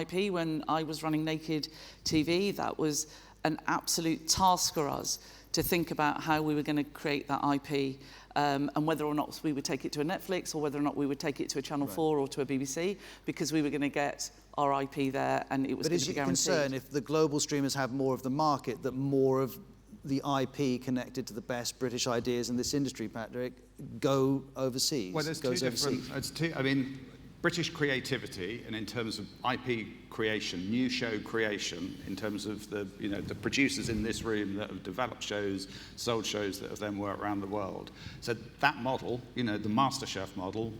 S7: IP. When I was running Naked TV, that was an absolute task for us to think about how we were going to create that IP, and whether or not we would take it to a Netflix or whether or not we would take it to a Channel 4 or to a BBC, because we were going to get our IP there and it was going to be guaranteed.
S2: But is your concern, if the global streamers have more of the market, that more of the IP connected to the best British ideas in this industry, Patrick, go overseas?
S3: Well, there's two different. I mean, British creativity, and in terms of IP creation, new show creation, in terms of the producers in this room that have developed shows, sold shows that have then worked around the world. So that model, the MasterChef model,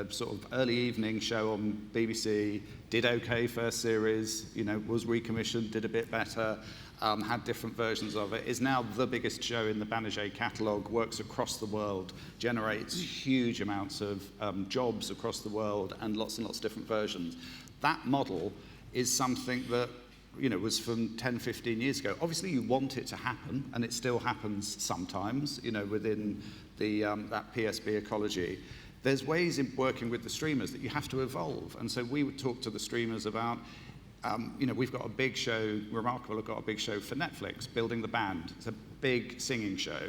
S3: sort of early evening show on BBC, did okay first series, was recommissioned, did a bit better. Had different versions of it, is now the biggest show in the Banijay catalogue, works across the world, generates huge amounts of jobs across the world and lots of different versions. That model is something that was from 10, 15 years ago. Obviously you want it to happen, and it still happens sometimes, within the that PSB ecology. There's ways in working with the streamers that you have to evolve, and so we would talk to the streamers about we've got a big show, Remarkable have got a big show for Netflix, Building the Band. It's a big singing show.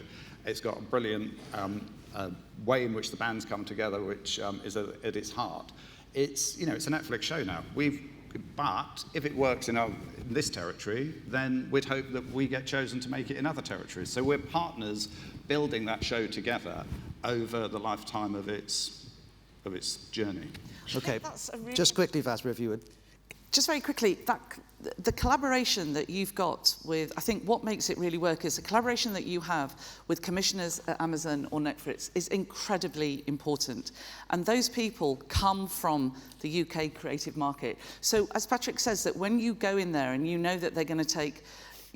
S3: It's got a brilliant way in which the bands come together, which is at its heart. It's a Netflix show now. But if it works in this territory, then we'd hope that we get chosen to make it in other territories. So we're partners building that show together over the lifetime of its journey.
S2: Okay, just quickly, Vasper, if you would.
S7: Just very quickly, the collaboration that you've got with, I think what makes it really work is the collaboration that you have with commissioners at Amazon or Netflix is incredibly important. And those people come from the UK creative market. So as Patrick says, that when you go in there and you know that they're going to take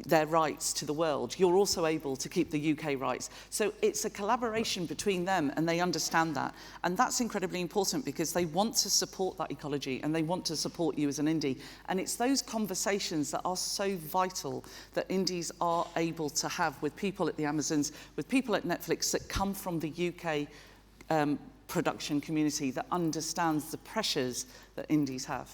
S7: their rights to the world, you're also able to keep the UK rights. So it's a collaboration between them, and they understand that. And that's incredibly important because they want to support that ecology and they want to support you as an indie. And it's those conversations that are so vital that indies are able to have with people at the Amazons, with people at Netflix that come from the UK production community that understands the pressures that indies have.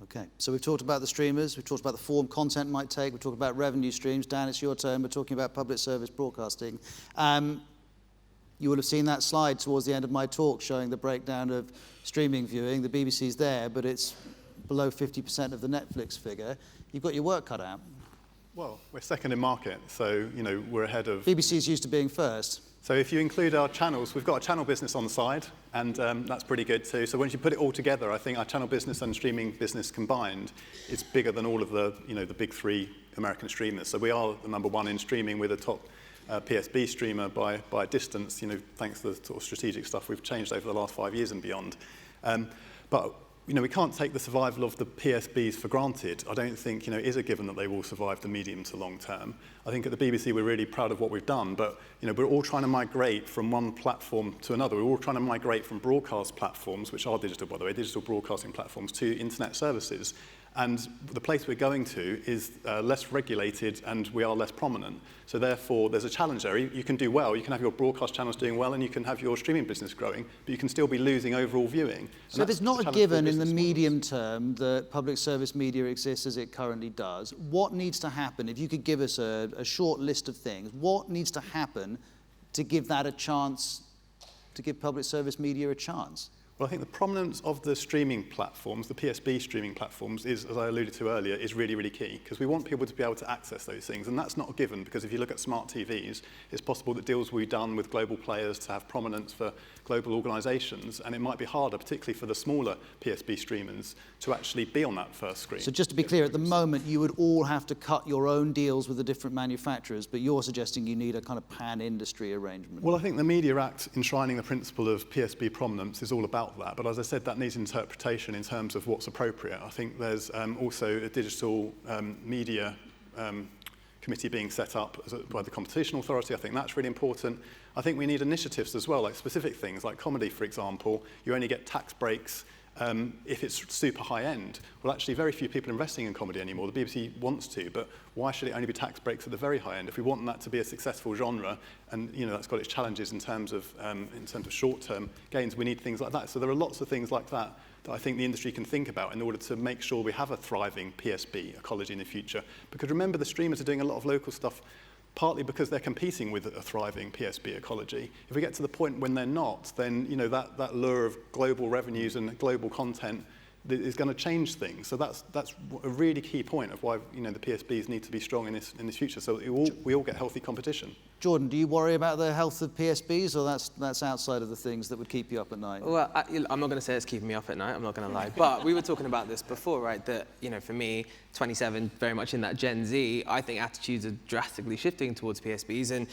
S2: Okay, so we've talked about the streamers, we've talked about the form content might take, we've talked about revenue streams. Dan, it's your turn. We're talking about public service broadcasting. You will have seen that slide towards the end of my talk showing the breakdown of streaming viewing. The BBC's there, but it's below 50% of the Netflix figure. You've got your work cut out.
S8: Well, we're second in market, so we're ahead of...
S2: BBC's used to being first.
S8: So if you include our channels, we've got a channel business on the side, and that's pretty good too. So when you put it all together, I think our channel business and streaming business combined, it's bigger than all of the, the big three American streamers. So we are the number one in streaming. We're the top PSB streamer by a distance, thanks to the sort of strategic stuff we've changed over the last 5 years and beyond. But we can't take the survival of the PSBs for granted. I don't think, it is a given that they will survive the medium to long term. I think at the BBC we're really proud of what we've done, but we're all trying to migrate from one platform to another. We're all trying to migrate from broadcast platforms, which are digital, by the way, digital broadcasting platforms, to internet services. And the place we're going to is less regulated, and we are less prominent. So therefore, there's a challenge there. You can do well. You can have your broadcast channels doing well, and you can have your streaming business growing, but you can still be losing overall viewing.
S2: So there's not a given in the medium term that public service media exists as it currently does. What needs to happen? If you could give us a short list of things, what needs to happen to give that a chance, to give public service media a chance?
S8: Well, I think the prominence of the streaming platforms, the PSB streaming platforms, is, as I alluded to earlier, is really, really key, because we want people to be able to access those things, and that's not a given, because if you look at smart TVs, it's possible that deals will be done with global players to have prominence for global organisations, and it might be harder, particularly for the smaller PSB streamers, to actually be on that first screen.
S2: So just to be clear, at the moment, you would all have to cut your own deals with the different manufacturers, but you're suggesting you need a kind of pan-industry arrangement.
S8: Well, I think the Media Act enshrining the principle of PSB prominence is all about that, but as I said, that needs interpretation in terms of what's appropriate. I think there's also a digital media committee being set up by the Competition Authority. I think that's really important. I think we need initiatives as well, like specific things, like comedy, for example. You only get tax breaks if it's super high end. Well, actually, very few people are investing in comedy anymore. The BBC wants to, but why should it only be tax breaks at the very high end? If we want that to be a successful genre, and that's got its challenges in terms of short-term gains, we need things like that. So there are lots of things like that I think the industry can think about in order to make sure we have a thriving PSB ecology in the future. Because remember, the streamers are doing a lot of local stuff partly because they're competing with a thriving PSB ecology. If we get to the point when they're not, then that lure of global revenues and global content is going to change things. So that's a really key point of why the PSBs need to be strong in this future, so that we all get healthy competition.
S2: Jordan, do you worry about the health of PSBs, or that's outside of the things that would keep you up at night?
S5: Well, I'm not going to say it's keeping me up at night, I'm not going to lie. But we were talking about this before, right? That, for me, 27, very much in that Gen Z, I think attitudes are drastically shifting towards PSBs. And,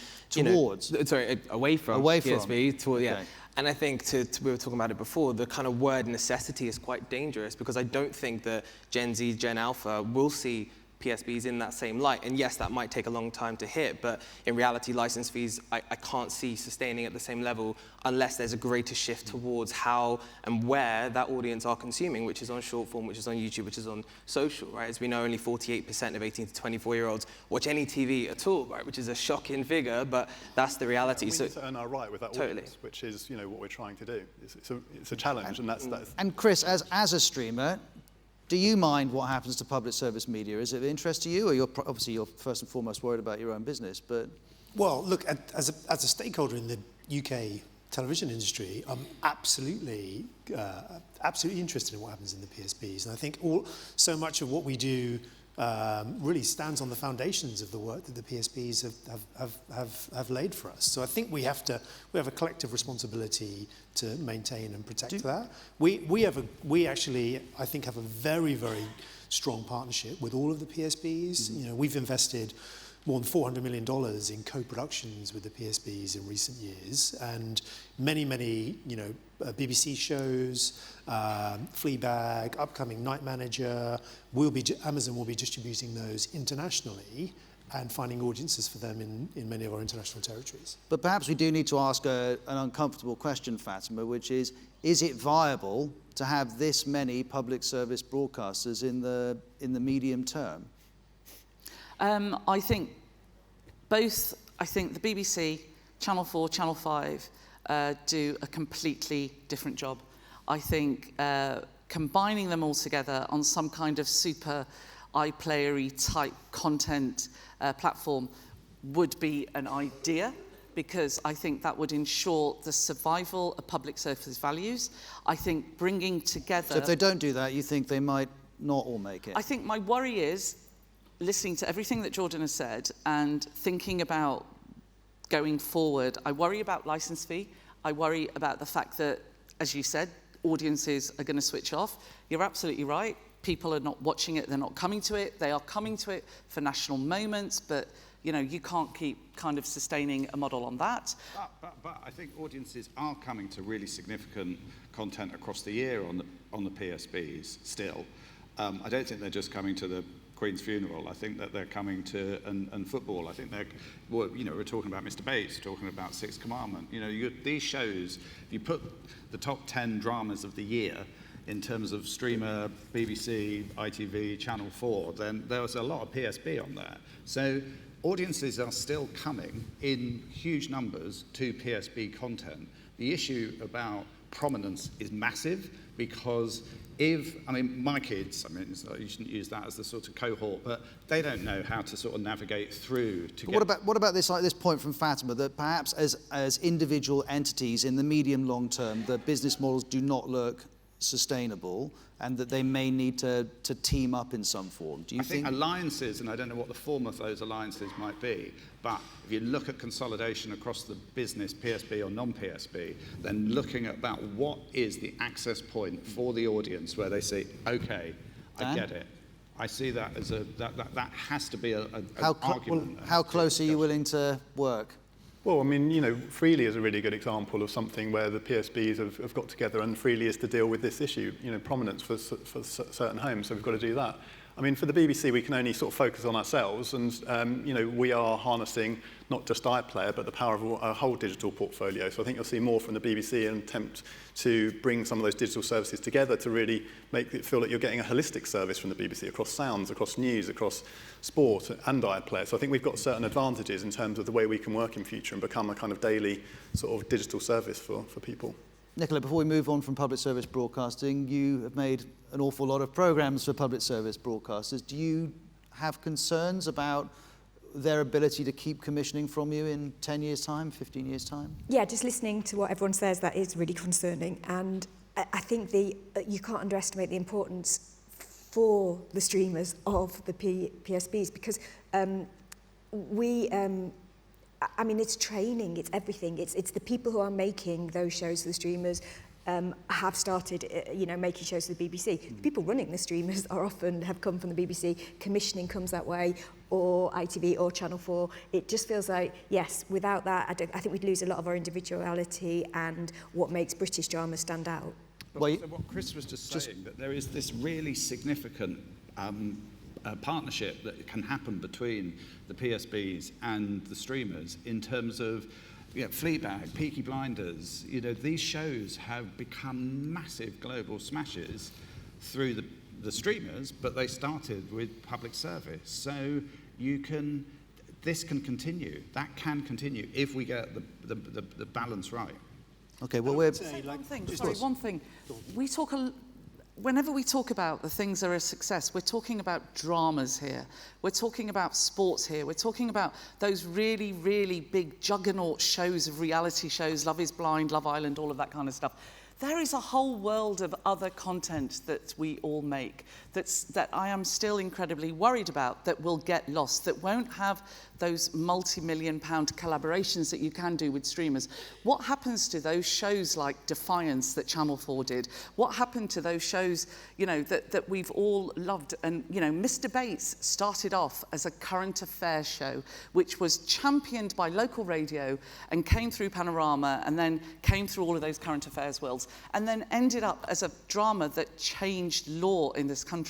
S5: away from PSBs. Okay. And I think, we were talking about it before, the kind of word necessity is quite dangerous, because I don't think that Gen Z, Gen Alpha will see PSBs in that same light. And yes, that might take a long time to hit, but in reality, license fees, I can't see sustaining at the same level unless there's a greater shift towards how and where that audience are consuming, which is on short form, which is on YouTube, which is on social, right? As we know, only 48% of 18 to 24-year-olds watch any TV at all, right? Which is a shocking figure, but that's the reality.
S8: We need to earn our right with that audience, which is, what we're trying to do. It's a challenge, and that's...
S2: And Chris, as a streamer, do you mind what happens to public service media? Is it of interest to you, or obviously you're first and foremost worried about your own business? But
S9: well, look, as a stakeholder in the UK television industry, I'm absolutely interested in what happens in the PSBs, and I think so much of what we do really stands on the foundations of the work that the PSBs have laid for us. So I think we have a collective responsibility to maintain and protect that. We actually, I think, have a very, very strong partnership with all of the PSBs. We've invested more than $400 million in co-productions with the PSBs in recent years, and many, BBC shows, Fleabag, upcoming Night Manager. Amazon will be distributing those internationally and finding audiences for them in many of our international territories.
S2: But perhaps we do need to ask an uncomfortable question, Fatima, which is it viable to have this many public service broadcasters in the medium term?
S7: I think the BBC, Channel 4, Channel 5 do a completely different job. I think combining them all together on some kind of super iPlayer-y type content platform would be an idea, because I think that would ensure the survival of public service values. I think bringing together...
S2: So if they don't do that, you think they might not all make it?
S7: I think my worry is, listening to everything that Jordan has said and thinking about going forward, I worry about license fee. I worry about the fact that, as you said, audiences are going to switch off. You're absolutely right. People are not watching it. They're not coming to it. They are coming to it for national moments, but you can't keep kind of sustaining a model on that.
S3: But I think audiences are coming to really significant content across the year on the PSBs still. I don't think they're just coming to the Queen's funeral. I think that they're coming to and football. I think we're talking about Mr. Bates, talking about Sixth Commandment. These shows, if you put the top 10 dramas of the year in terms of streamer, BBC, ITV, Channel 4, then there was a lot of PSB on there. So audiences are still coming in huge numbers to PSB content. The issue about prominence is massive, because my kids, you shouldn't use that as the sort of cohort, but they don't know how to sort of navigate through to
S2: What about this point from Fatima, that perhaps as individual entities in the medium long term, the business models do not look sustainable, and that they may need to team up in some form? Do you think
S3: alliances, and I don't know what the form of those alliances might be, but if you look at consolidation across the business, PSB or non-PSB, then looking at about what is the access point for the audience where they say, okay, I get it. I see that as that has to be an argument.
S2: How close are you willing to work?
S8: Well, Freely is a really good example of something where the PSBs have got together, and Freely is to deal with this issue, prominence for certain homes, so we've got to do that. I mean, for the BBC, we can only sort of focus on ourselves, and you know, we are harnessing not just iPlayer, but the power of our whole digital portfolio. So I think you'll see more from the BBC and attempt to bring some of those digital services together to really make it feel that you're getting a holistic service from the BBC across sounds, across news, across sport and iPlayer. So I think we've got certain advantages in terms of the way we can work in future and become a kind of daily sort of digital service for people.
S2: Nicola, before we move on from public service broadcasting, you have made an awful lot of programs for public service broadcasters. Do you have concerns about their ability to keep commissioning from you in 10 years' time, 15 years' time?
S4: Yeah, just listening to what everyone says, that is really concerning. And I think you can't underestimate the importance for the streamers of the PSBs, because I mean, it's training, it's everything. It's the people who are making those shows, the streamers, have started, making shows for the BBC. The people running the streamers have come from the BBC. Commissioning comes that way, or ITV or Channel 4. It just feels like, yes, without that, I think we'd lose a lot of our individuality and what makes British drama stand out.
S3: But so what Chris was just saying, that there is this really significant partnership that can happen between the PSBs and the streamers in terms of Fleabag, Peaky Blinders. These shows have become massive global smashes through the streamers, but they started with public service. So this can continue. That can continue if we get the balance right.
S2: Okay, well,
S7: one thing. Whenever we talk about the things that are a success, we're talking about dramas here. We're talking about sports here. We're talking about those really, really big juggernaut shows of reality shows, Love is Blind, Love Island, all of that kind of stuff. There is a whole world of other content that we all make that I am still incredibly worried about, that will get lost, that won't have those multi-million-pound collaborations that you can do with streamers. What happens to those shows like Defiance that Channel 4 did? What happened to those shows, that we've all loved? And, Mr. Bates started off as a current affairs show, which was championed by local radio and came through Panorama and then came through all of those current affairs worlds, and then ended up as a drama that changed law in this country.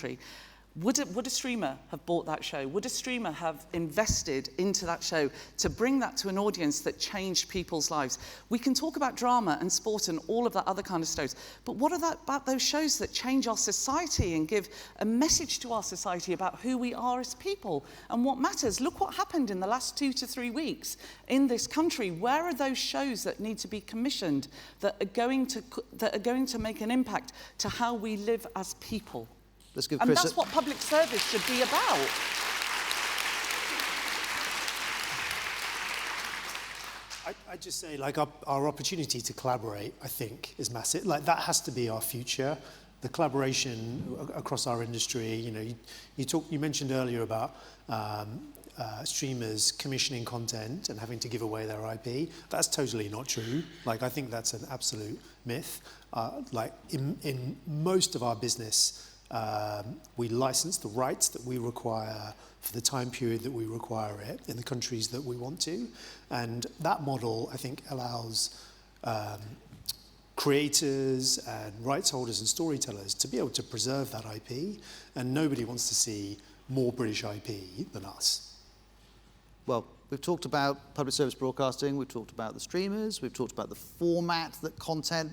S7: Would a streamer have bought that show? Would a streamer have invested into that show to bring that to an audience that changed people's lives? We can talk about drama and sport and all of that other kind of shows, but what about those shows that change our society and give a message to our society about who we are as people and what matters? Look what happened in the last 2 to 3 weeks in this country. Where are those shows that need to be commissioned that are going to make an impact to how we live as people?
S2: Let's give
S7: and
S2: Chris
S7: that's what public service should be about.
S9: I'd just say, our opportunity to collaborate, I think, is massive. That has to be our future. The collaboration across our industry. You mentioned earlier about streamers commissioning content and having to give away their IP. That's totally not true. I think that's an absolute myth. In most of our business, we license the rights that we require for the time period that we require it in the countries that we want to. And that model, I think, allows creators and rights holders and storytellers to be able to preserve that IP. And nobody wants to see more British IP than us.
S2: Well, we've talked about public service broadcasting, we've talked about the streamers, we've talked about the format that content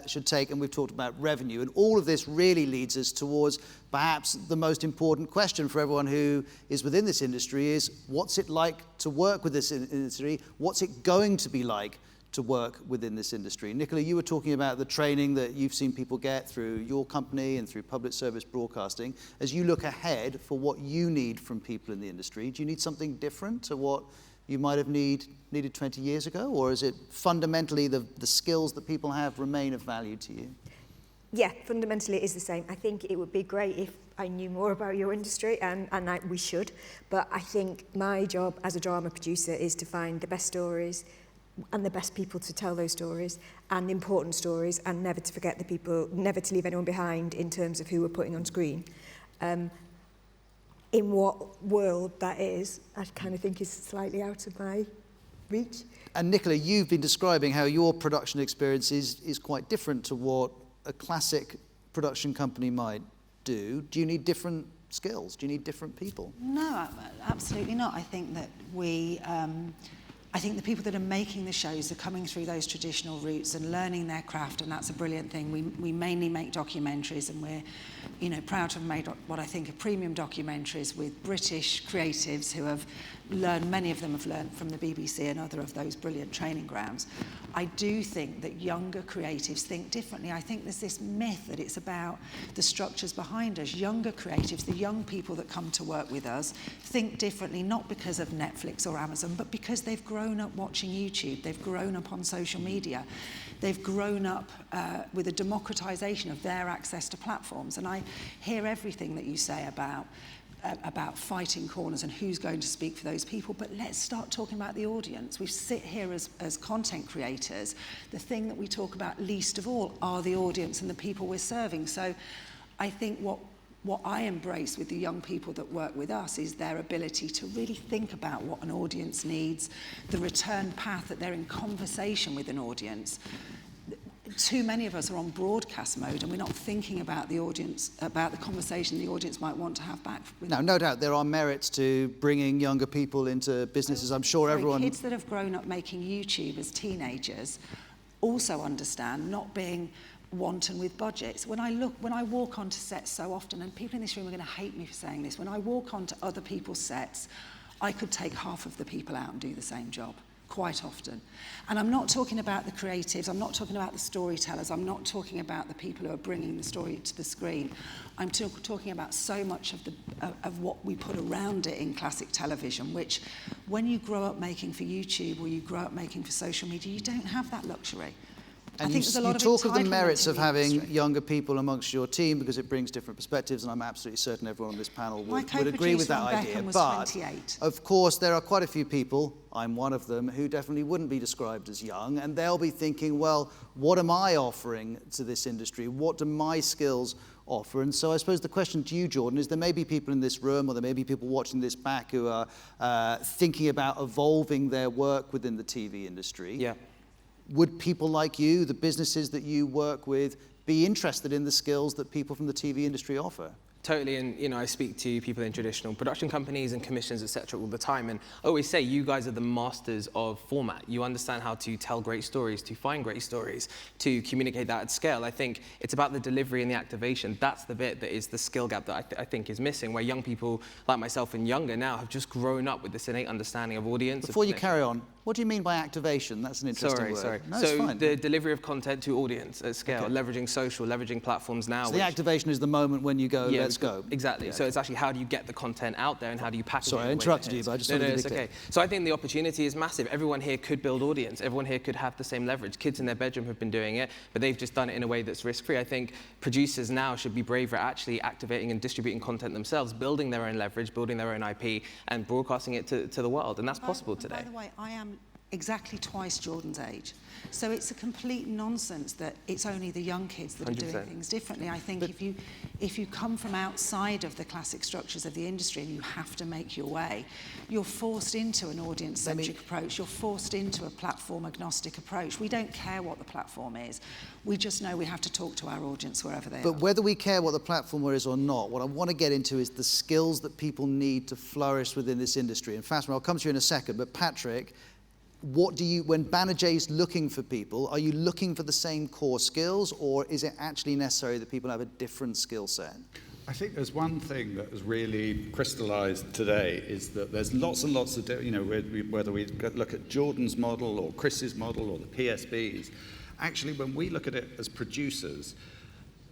S2: should take, and we've talked about revenue. And all of this really leads us towards perhaps the most important question for everyone who is within this industry is, what's it like to work with this industry? What's it going to be like to work within this industry? Nicola, you were talking about the training that you've seen people get through your company and through public service broadcasting. As you look ahead for what you need from people in the industry, do you need something different to what you might have needed 20 years ago? Or is it fundamentally the skills that people have remain of value to you?
S4: Yeah, fundamentally it is the same. I think it would be great if I knew more about your industry, and we should. But I think my job as a drama producer is to find the best stories and the best people to tell those stories, and important stories, and never to forget the people, never to leave anyone behind in terms of who we're putting on screen. In what world that is, I kind of think is slightly out of my reach.
S2: And Nicola, you've been describing how your production experience is quite different to what a classic production company might do. Do you need different skills? Do you need different people?
S6: No, absolutely not. I think that I think the people that are making the shows are coming through those traditional routes and learning their craft, and that's a brilliant thing. We mainly make documentaries, and we're, proud to have made what I think are premium documentaries with British creatives who have learned, many of them have learned from the BBC and other of those brilliant training grounds. I do think that younger creatives think differently. I think there's this myth that it's about the structures behind us. Younger creatives, the young people that come to work with us, think differently, not because of Netflix or Amazon, but because they've grown up watching YouTube, they've grown up on social media, they've grown up with a democratization of their access to platforms. And I hear everything that you say about fighting corners and who's going to speak for those people, but let's start talking about the audience. We sit here as content creators. The thing that we talk about least of all are the audience and the people we're serving. So I think what I embrace with the young people that work with us is their ability to really think about what an audience needs, the return path, that they're in conversation with an audience. Too many of us are on broadcast mode and we're not thinking about the audience, about the conversation the audience might want to have back with
S2: Now, no doubt there are merits to bringing younger people into businesses. I'm sure everyone...
S6: Kids that have grown up making YouTube as teenagers also understand not being wanton with budgets. When I walk onto sets so often, and people in this room are going to hate me for saying this, when I walk onto other people's sets, I could take half of the people out and do the same job. Quite often. And I'm not talking about the creatives, I'm not talking about the storytellers, I'm not talking about the people who are bringing the story to the screen. I'm talking about so much of what we put around it in classic television, which when you grow up making for YouTube or you grow up making for social media, you don't have that luxury.
S2: And you talk of the merits of having younger people amongst your team because it brings different perspectives, and I'm absolutely certain everyone on this panel would agree with that idea. But,
S6: 28.
S2: of course, there are quite a few people, I'm one of them, who definitely wouldn't be described as young, and they'll be thinking, well, what am I offering to this industry? What do my skills offer? And so I suppose the question to you, Jordan, is there may be people in this room or there may be people watching this back who are thinking about evolving their work within the TV industry.
S5: Yeah.
S2: Would people like you, the businesses that you work with, be interested in the skills that people from the TV industry offer?
S5: Totally, and I speak to people in traditional production companies and commissions, etc., all the time, and I always say you guys are the masters of format. You understand how to tell great stories, to find great stories, to communicate that at scale. I think it's about the delivery and the activation. That's the bit that is the skill gap that I think is missing, where young people like myself and younger now have just grown up with this innate understanding of audience.
S2: Before you carry on, what do you mean by activation? That's an interesting word.
S5: Sorry.
S2: No,
S5: so
S2: it's fine.
S5: the delivery of content to audience at scale, leveraging social, leveraging platforms now.
S2: So the activation is the moment when you go, let's go.
S5: Exactly. So it's actually how do you get the content out there and how do you package it?
S2: Sorry, I interrupted you, but I just wanted to be clear.
S5: Okay. So I think the opportunity is massive. Everyone here could build audience. Everyone here could have the same leverage. Kids in their bedroom have been doing it, but they've just done it in a way that's risk-free. I think producers now should be braver at actually activating and distributing content themselves, building their own leverage, building their own IP, and broadcasting it to the world. And that's possible today.
S6: By the way, I am exactly twice Jordan's age. So it's a complete nonsense that it's only the young kids that 100%. Are doing things differently. I think if you come from outside of the classic structures of the industry and you have to make your way, you're forced into an audience-centric approach. You're forced into a platform-agnostic approach. We don't care what the platform is. We just know we have to talk to our audience wherever they are.
S2: But whether we care what the platform is or not, what I want to get into is the skills that people need to flourish within this industry. And Fatima, I'll come to you in a second, but Patrick, when Banijay is looking for people, are you looking for the same core skills, or is it actually necessary that people have a different skill set?
S3: I think there's one thing that has really crystallized today is that there's lots and lots of, whether we look at Jordan's model or Chris's model or the PSBs, actually when we look at it as producers,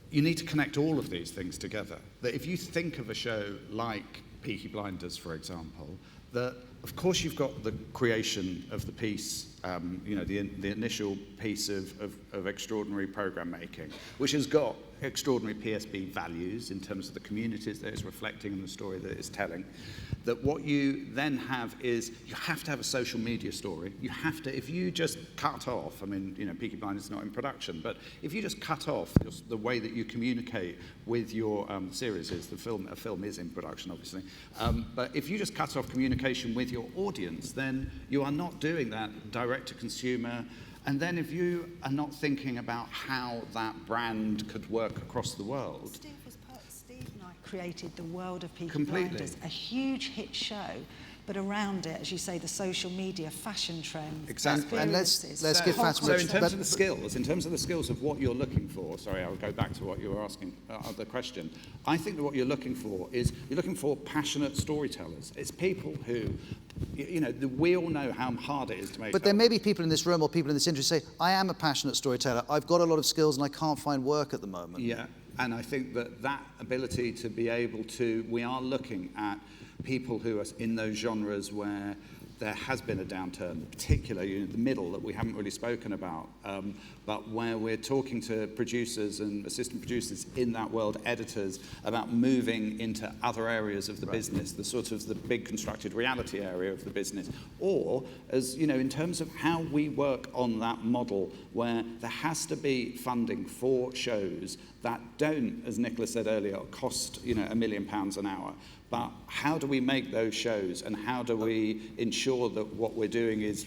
S3: you need to connect all of these things together. That if you think of a show like Peaky Blinders, for example, that of course you've got the creation of the piece, the initial piece of extraordinary program making, which has got extraordinary PSB values in terms of the communities that it's reflecting and the story that it's telling. That what you then have is you have to have a social media story. You have to, if you just cut off, Peaky Blinders is not in production, but if you just cut off the way that you communicate with your series, a film is in production, obviously, but if you just cut off communication with your audience, then you are not doing that direct to consumer. And then if you are not thinking about how that brand could work across the world.
S6: Steve and I created the world of Peaky
S3: Completely.
S6: Blinders, a huge hit show, but around it, as you say, the social media, fashion trends,
S3: Exactly.
S2: And
S6: experiences.
S2: let's give Fatima...
S3: So in terms of the skills of what you're looking for, sorry, I'll go back to what you were asking, the question. I think that what you're looking for is, you're looking for passionate storytellers. It's people who, we all know how hard it is to make.
S2: But there may be people in this room or people in this industry say, I am a passionate storyteller, I've got a lot of skills and I can't find work at the moment.
S3: Yeah, and I think that ability to be able to, we are looking at people who are in those genres where there has been a downturn, particularly in the middle that we haven't really spoken about, but where we're talking to producers and assistant producers in that world, editors, about moving into other areas of the business, the sort of the big constructed reality area of the business, or as in terms of how we work on that model where there has to be funding for shows that don't, as Nicola said earlier, cost £1 million an hour. But how do we make those shows, and how do we ensure that what we're doing is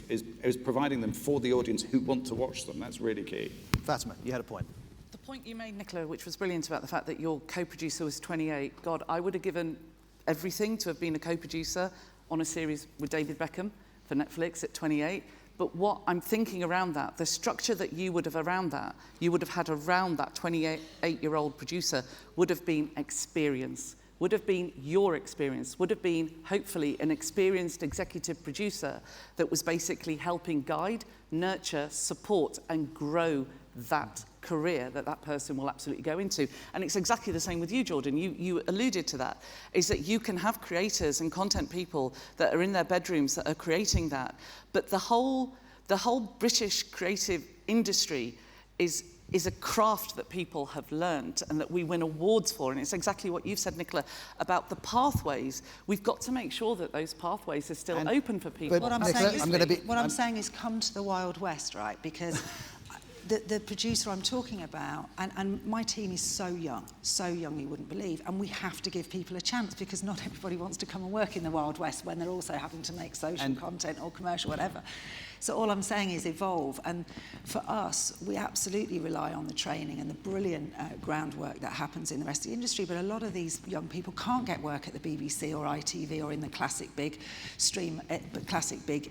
S3: providing them for the audience who want to watch them? That's really key.
S2: Fatima, you had a point.
S7: The point you made, Nicola, which was brilliant about the fact that your co-producer was 28. God, I would have given everything to have been a co-producer on a series with David Beckham for Netflix at 28. But what I'm thinking around that, the structure that you would have around that, you would have had around that 28-year-old producer would have been experience, would have been your experience, would have been hopefully an experienced executive producer that was basically helping guide, nurture, support and grow that career that person will absolutely go into. And it's exactly the same with you, Jordan. You alluded to that, is that you can have creators and content people that are in their bedrooms that are creating that. But the whole British creative industry is a craft that people have learned and that we win awards for. And it's exactly what you've said, Nicola, about the pathways. We've got to make sure that those pathways are still open for people.
S6: What I'm saying is come to the Wild West, right? Because the producer I'm talking about, and my team is so young you wouldn't believe, and we have to give people a chance because not everybody wants to come and work in the Wild West when they're also having to make social content or commercial, whatever. So all I'm saying is evolve, and for us, we absolutely rely on the training and the brilliant groundwork that happens in the rest of the industry, but a lot of these young people can't get work at the BBC or ITV or in the classic big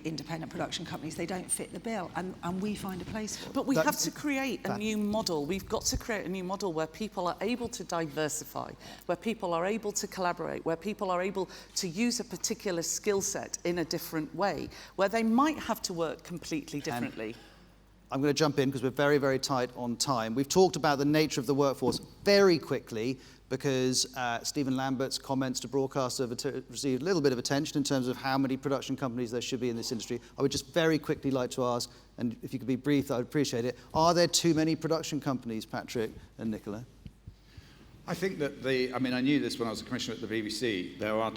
S6: independent production companies. They don't fit the bill, and we find a place for them.
S7: But we have to create a new model. We've got to create a new model where people are able to diversify, where people are able to collaborate, where people are able to use a particular skill set in a different way, where they might have to work completely differently.
S2: I'm going to jump in because we're very, very tight on time. We've talked about the nature of the workforce very quickly because Stephen Lambert's comments to broadcast have received a little bit of attention in terms of how many production companies there should be in this industry. I would just very quickly like to ask, and if you could be brief, I would appreciate it, are there too many production companies, Patrick and Nicola?
S3: I think that I knew this when I was a commissioner at the BBC. There are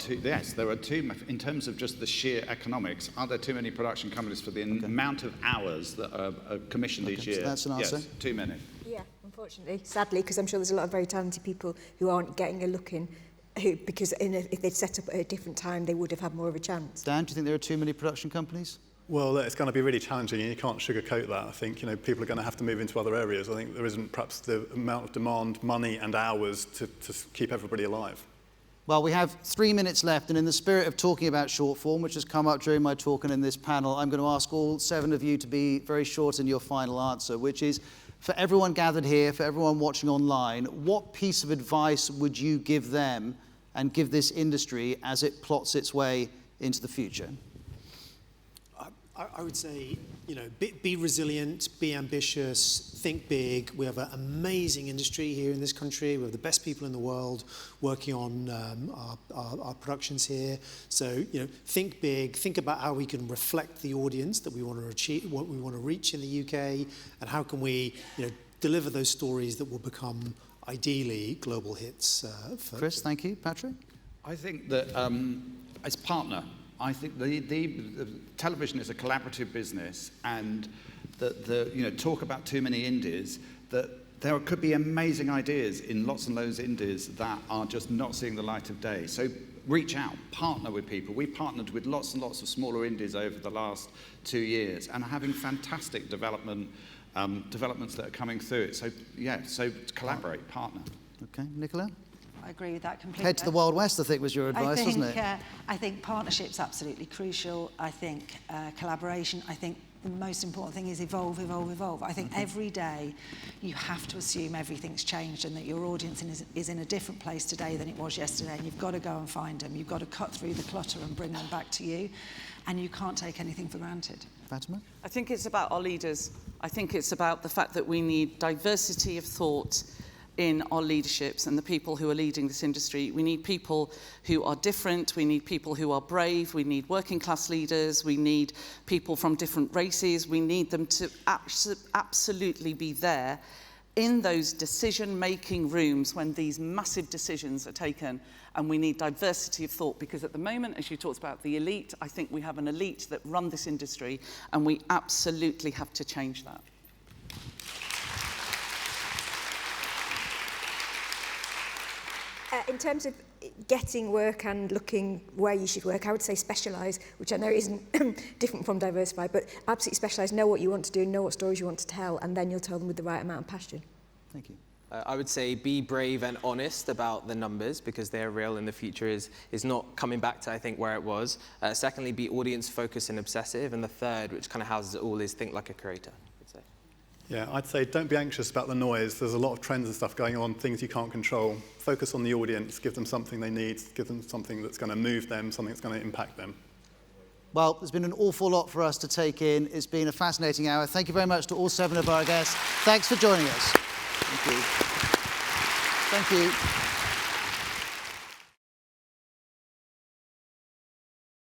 S3: two, in terms of just the sheer economics, are there too many production companies for the amount of hours that are commissioned each year?
S2: So that's an answer?
S3: Yes, too many.
S4: Yeah, unfortunately, sadly, because I'm sure there's a lot of very talented people who aren't getting a look in, because if they'd set up at a different time, they would have had more of a chance.
S2: Dan, do you think there are too many production companies?
S8: Well, it's going to be really challenging, and you can't sugarcoat that. I think people are going to have to move into other areas. I think there isn't perhaps the amount of demand, money, and hours to keep everybody alive.
S2: Well, we have 3 minutes left, and in the spirit of talking about short form, which has come up during my talk and in this panel, I'm going to ask all 7 of you to be very short in your final answer, which is, for everyone gathered here, for everyone watching online, what piece of advice would you give them and give this industry as it plots its way into the future?
S9: I would say, be resilient, be ambitious, think big. We have an amazing industry here in this country. We have the best people in the world working on our productions here. So, think big. Think about how we can reflect the audience that we want to achieve, what we want to reach in the UK, and how can we, deliver those stories that will become ideally global hits.
S2: Chris, thank you. Patrick?
S3: I think that as partner. I think the television is a collaborative business, and talk about too many indies, that there could be amazing ideas in lots and loads of indies that are just not seeing the light of day. So reach out, partner with people. We partnered with lots and lots of smaller indies over the last 2 years and are having fantastic developments that are coming through it. So collaborate, partner.
S2: Okay, Nicola?
S6: I agree with that completely.
S2: Head to the Wild West, I think, was your advice, wasn't it?
S6: I think partnership's absolutely crucial. I think collaboration. I think the most important thing is evolve, evolve, evolve. I think every day you have to assume everything's changed and that your audience is in a different place today than it was yesterday, and you've got to go and find them. You've got to cut through the clutter and bring them back to you, and you can't take anything for granted.
S2: Fatima?
S7: I think it's about our leaders. I think it's about the fact that we need diversity of thought in our leaderships and the people who are leading this industry. We need people who are different, we need people who are brave, we need working class leaders, we need people from different races, we need them to absolutely be there in those decision-making rooms when these massive decisions are taken, and we need diversity of thought, because at the moment, as you talked about the elite, I think we have an elite that run this industry, and we absolutely have to change that.
S4: In terms of getting work and looking where you should work, I would say specialise, which I know isn't different from diversify, but absolutely specialise, know what you want to do, know what stories you want to tell, and then you'll tell them with the right amount of passion.
S2: Thank you.
S5: I would say be brave and honest about the numbers, because they're real and the future is not coming back to, I think, where it was. Secondly, be audience focused and obsessive. And the third, which kind of houses it all, is think like a creator.
S8: Yeah, I'd say don't be anxious about the noise. There's a lot of trends and stuff going on, things you can't control. Focus on the audience, give them something they need, give them something that's going to move them, something that's going to impact them.
S2: Well, there's been an awful lot for us to take in. It's been a fascinating hour. Thank you very much to all 7 of our guests. Thanks for joining us. Thank you. Thank you.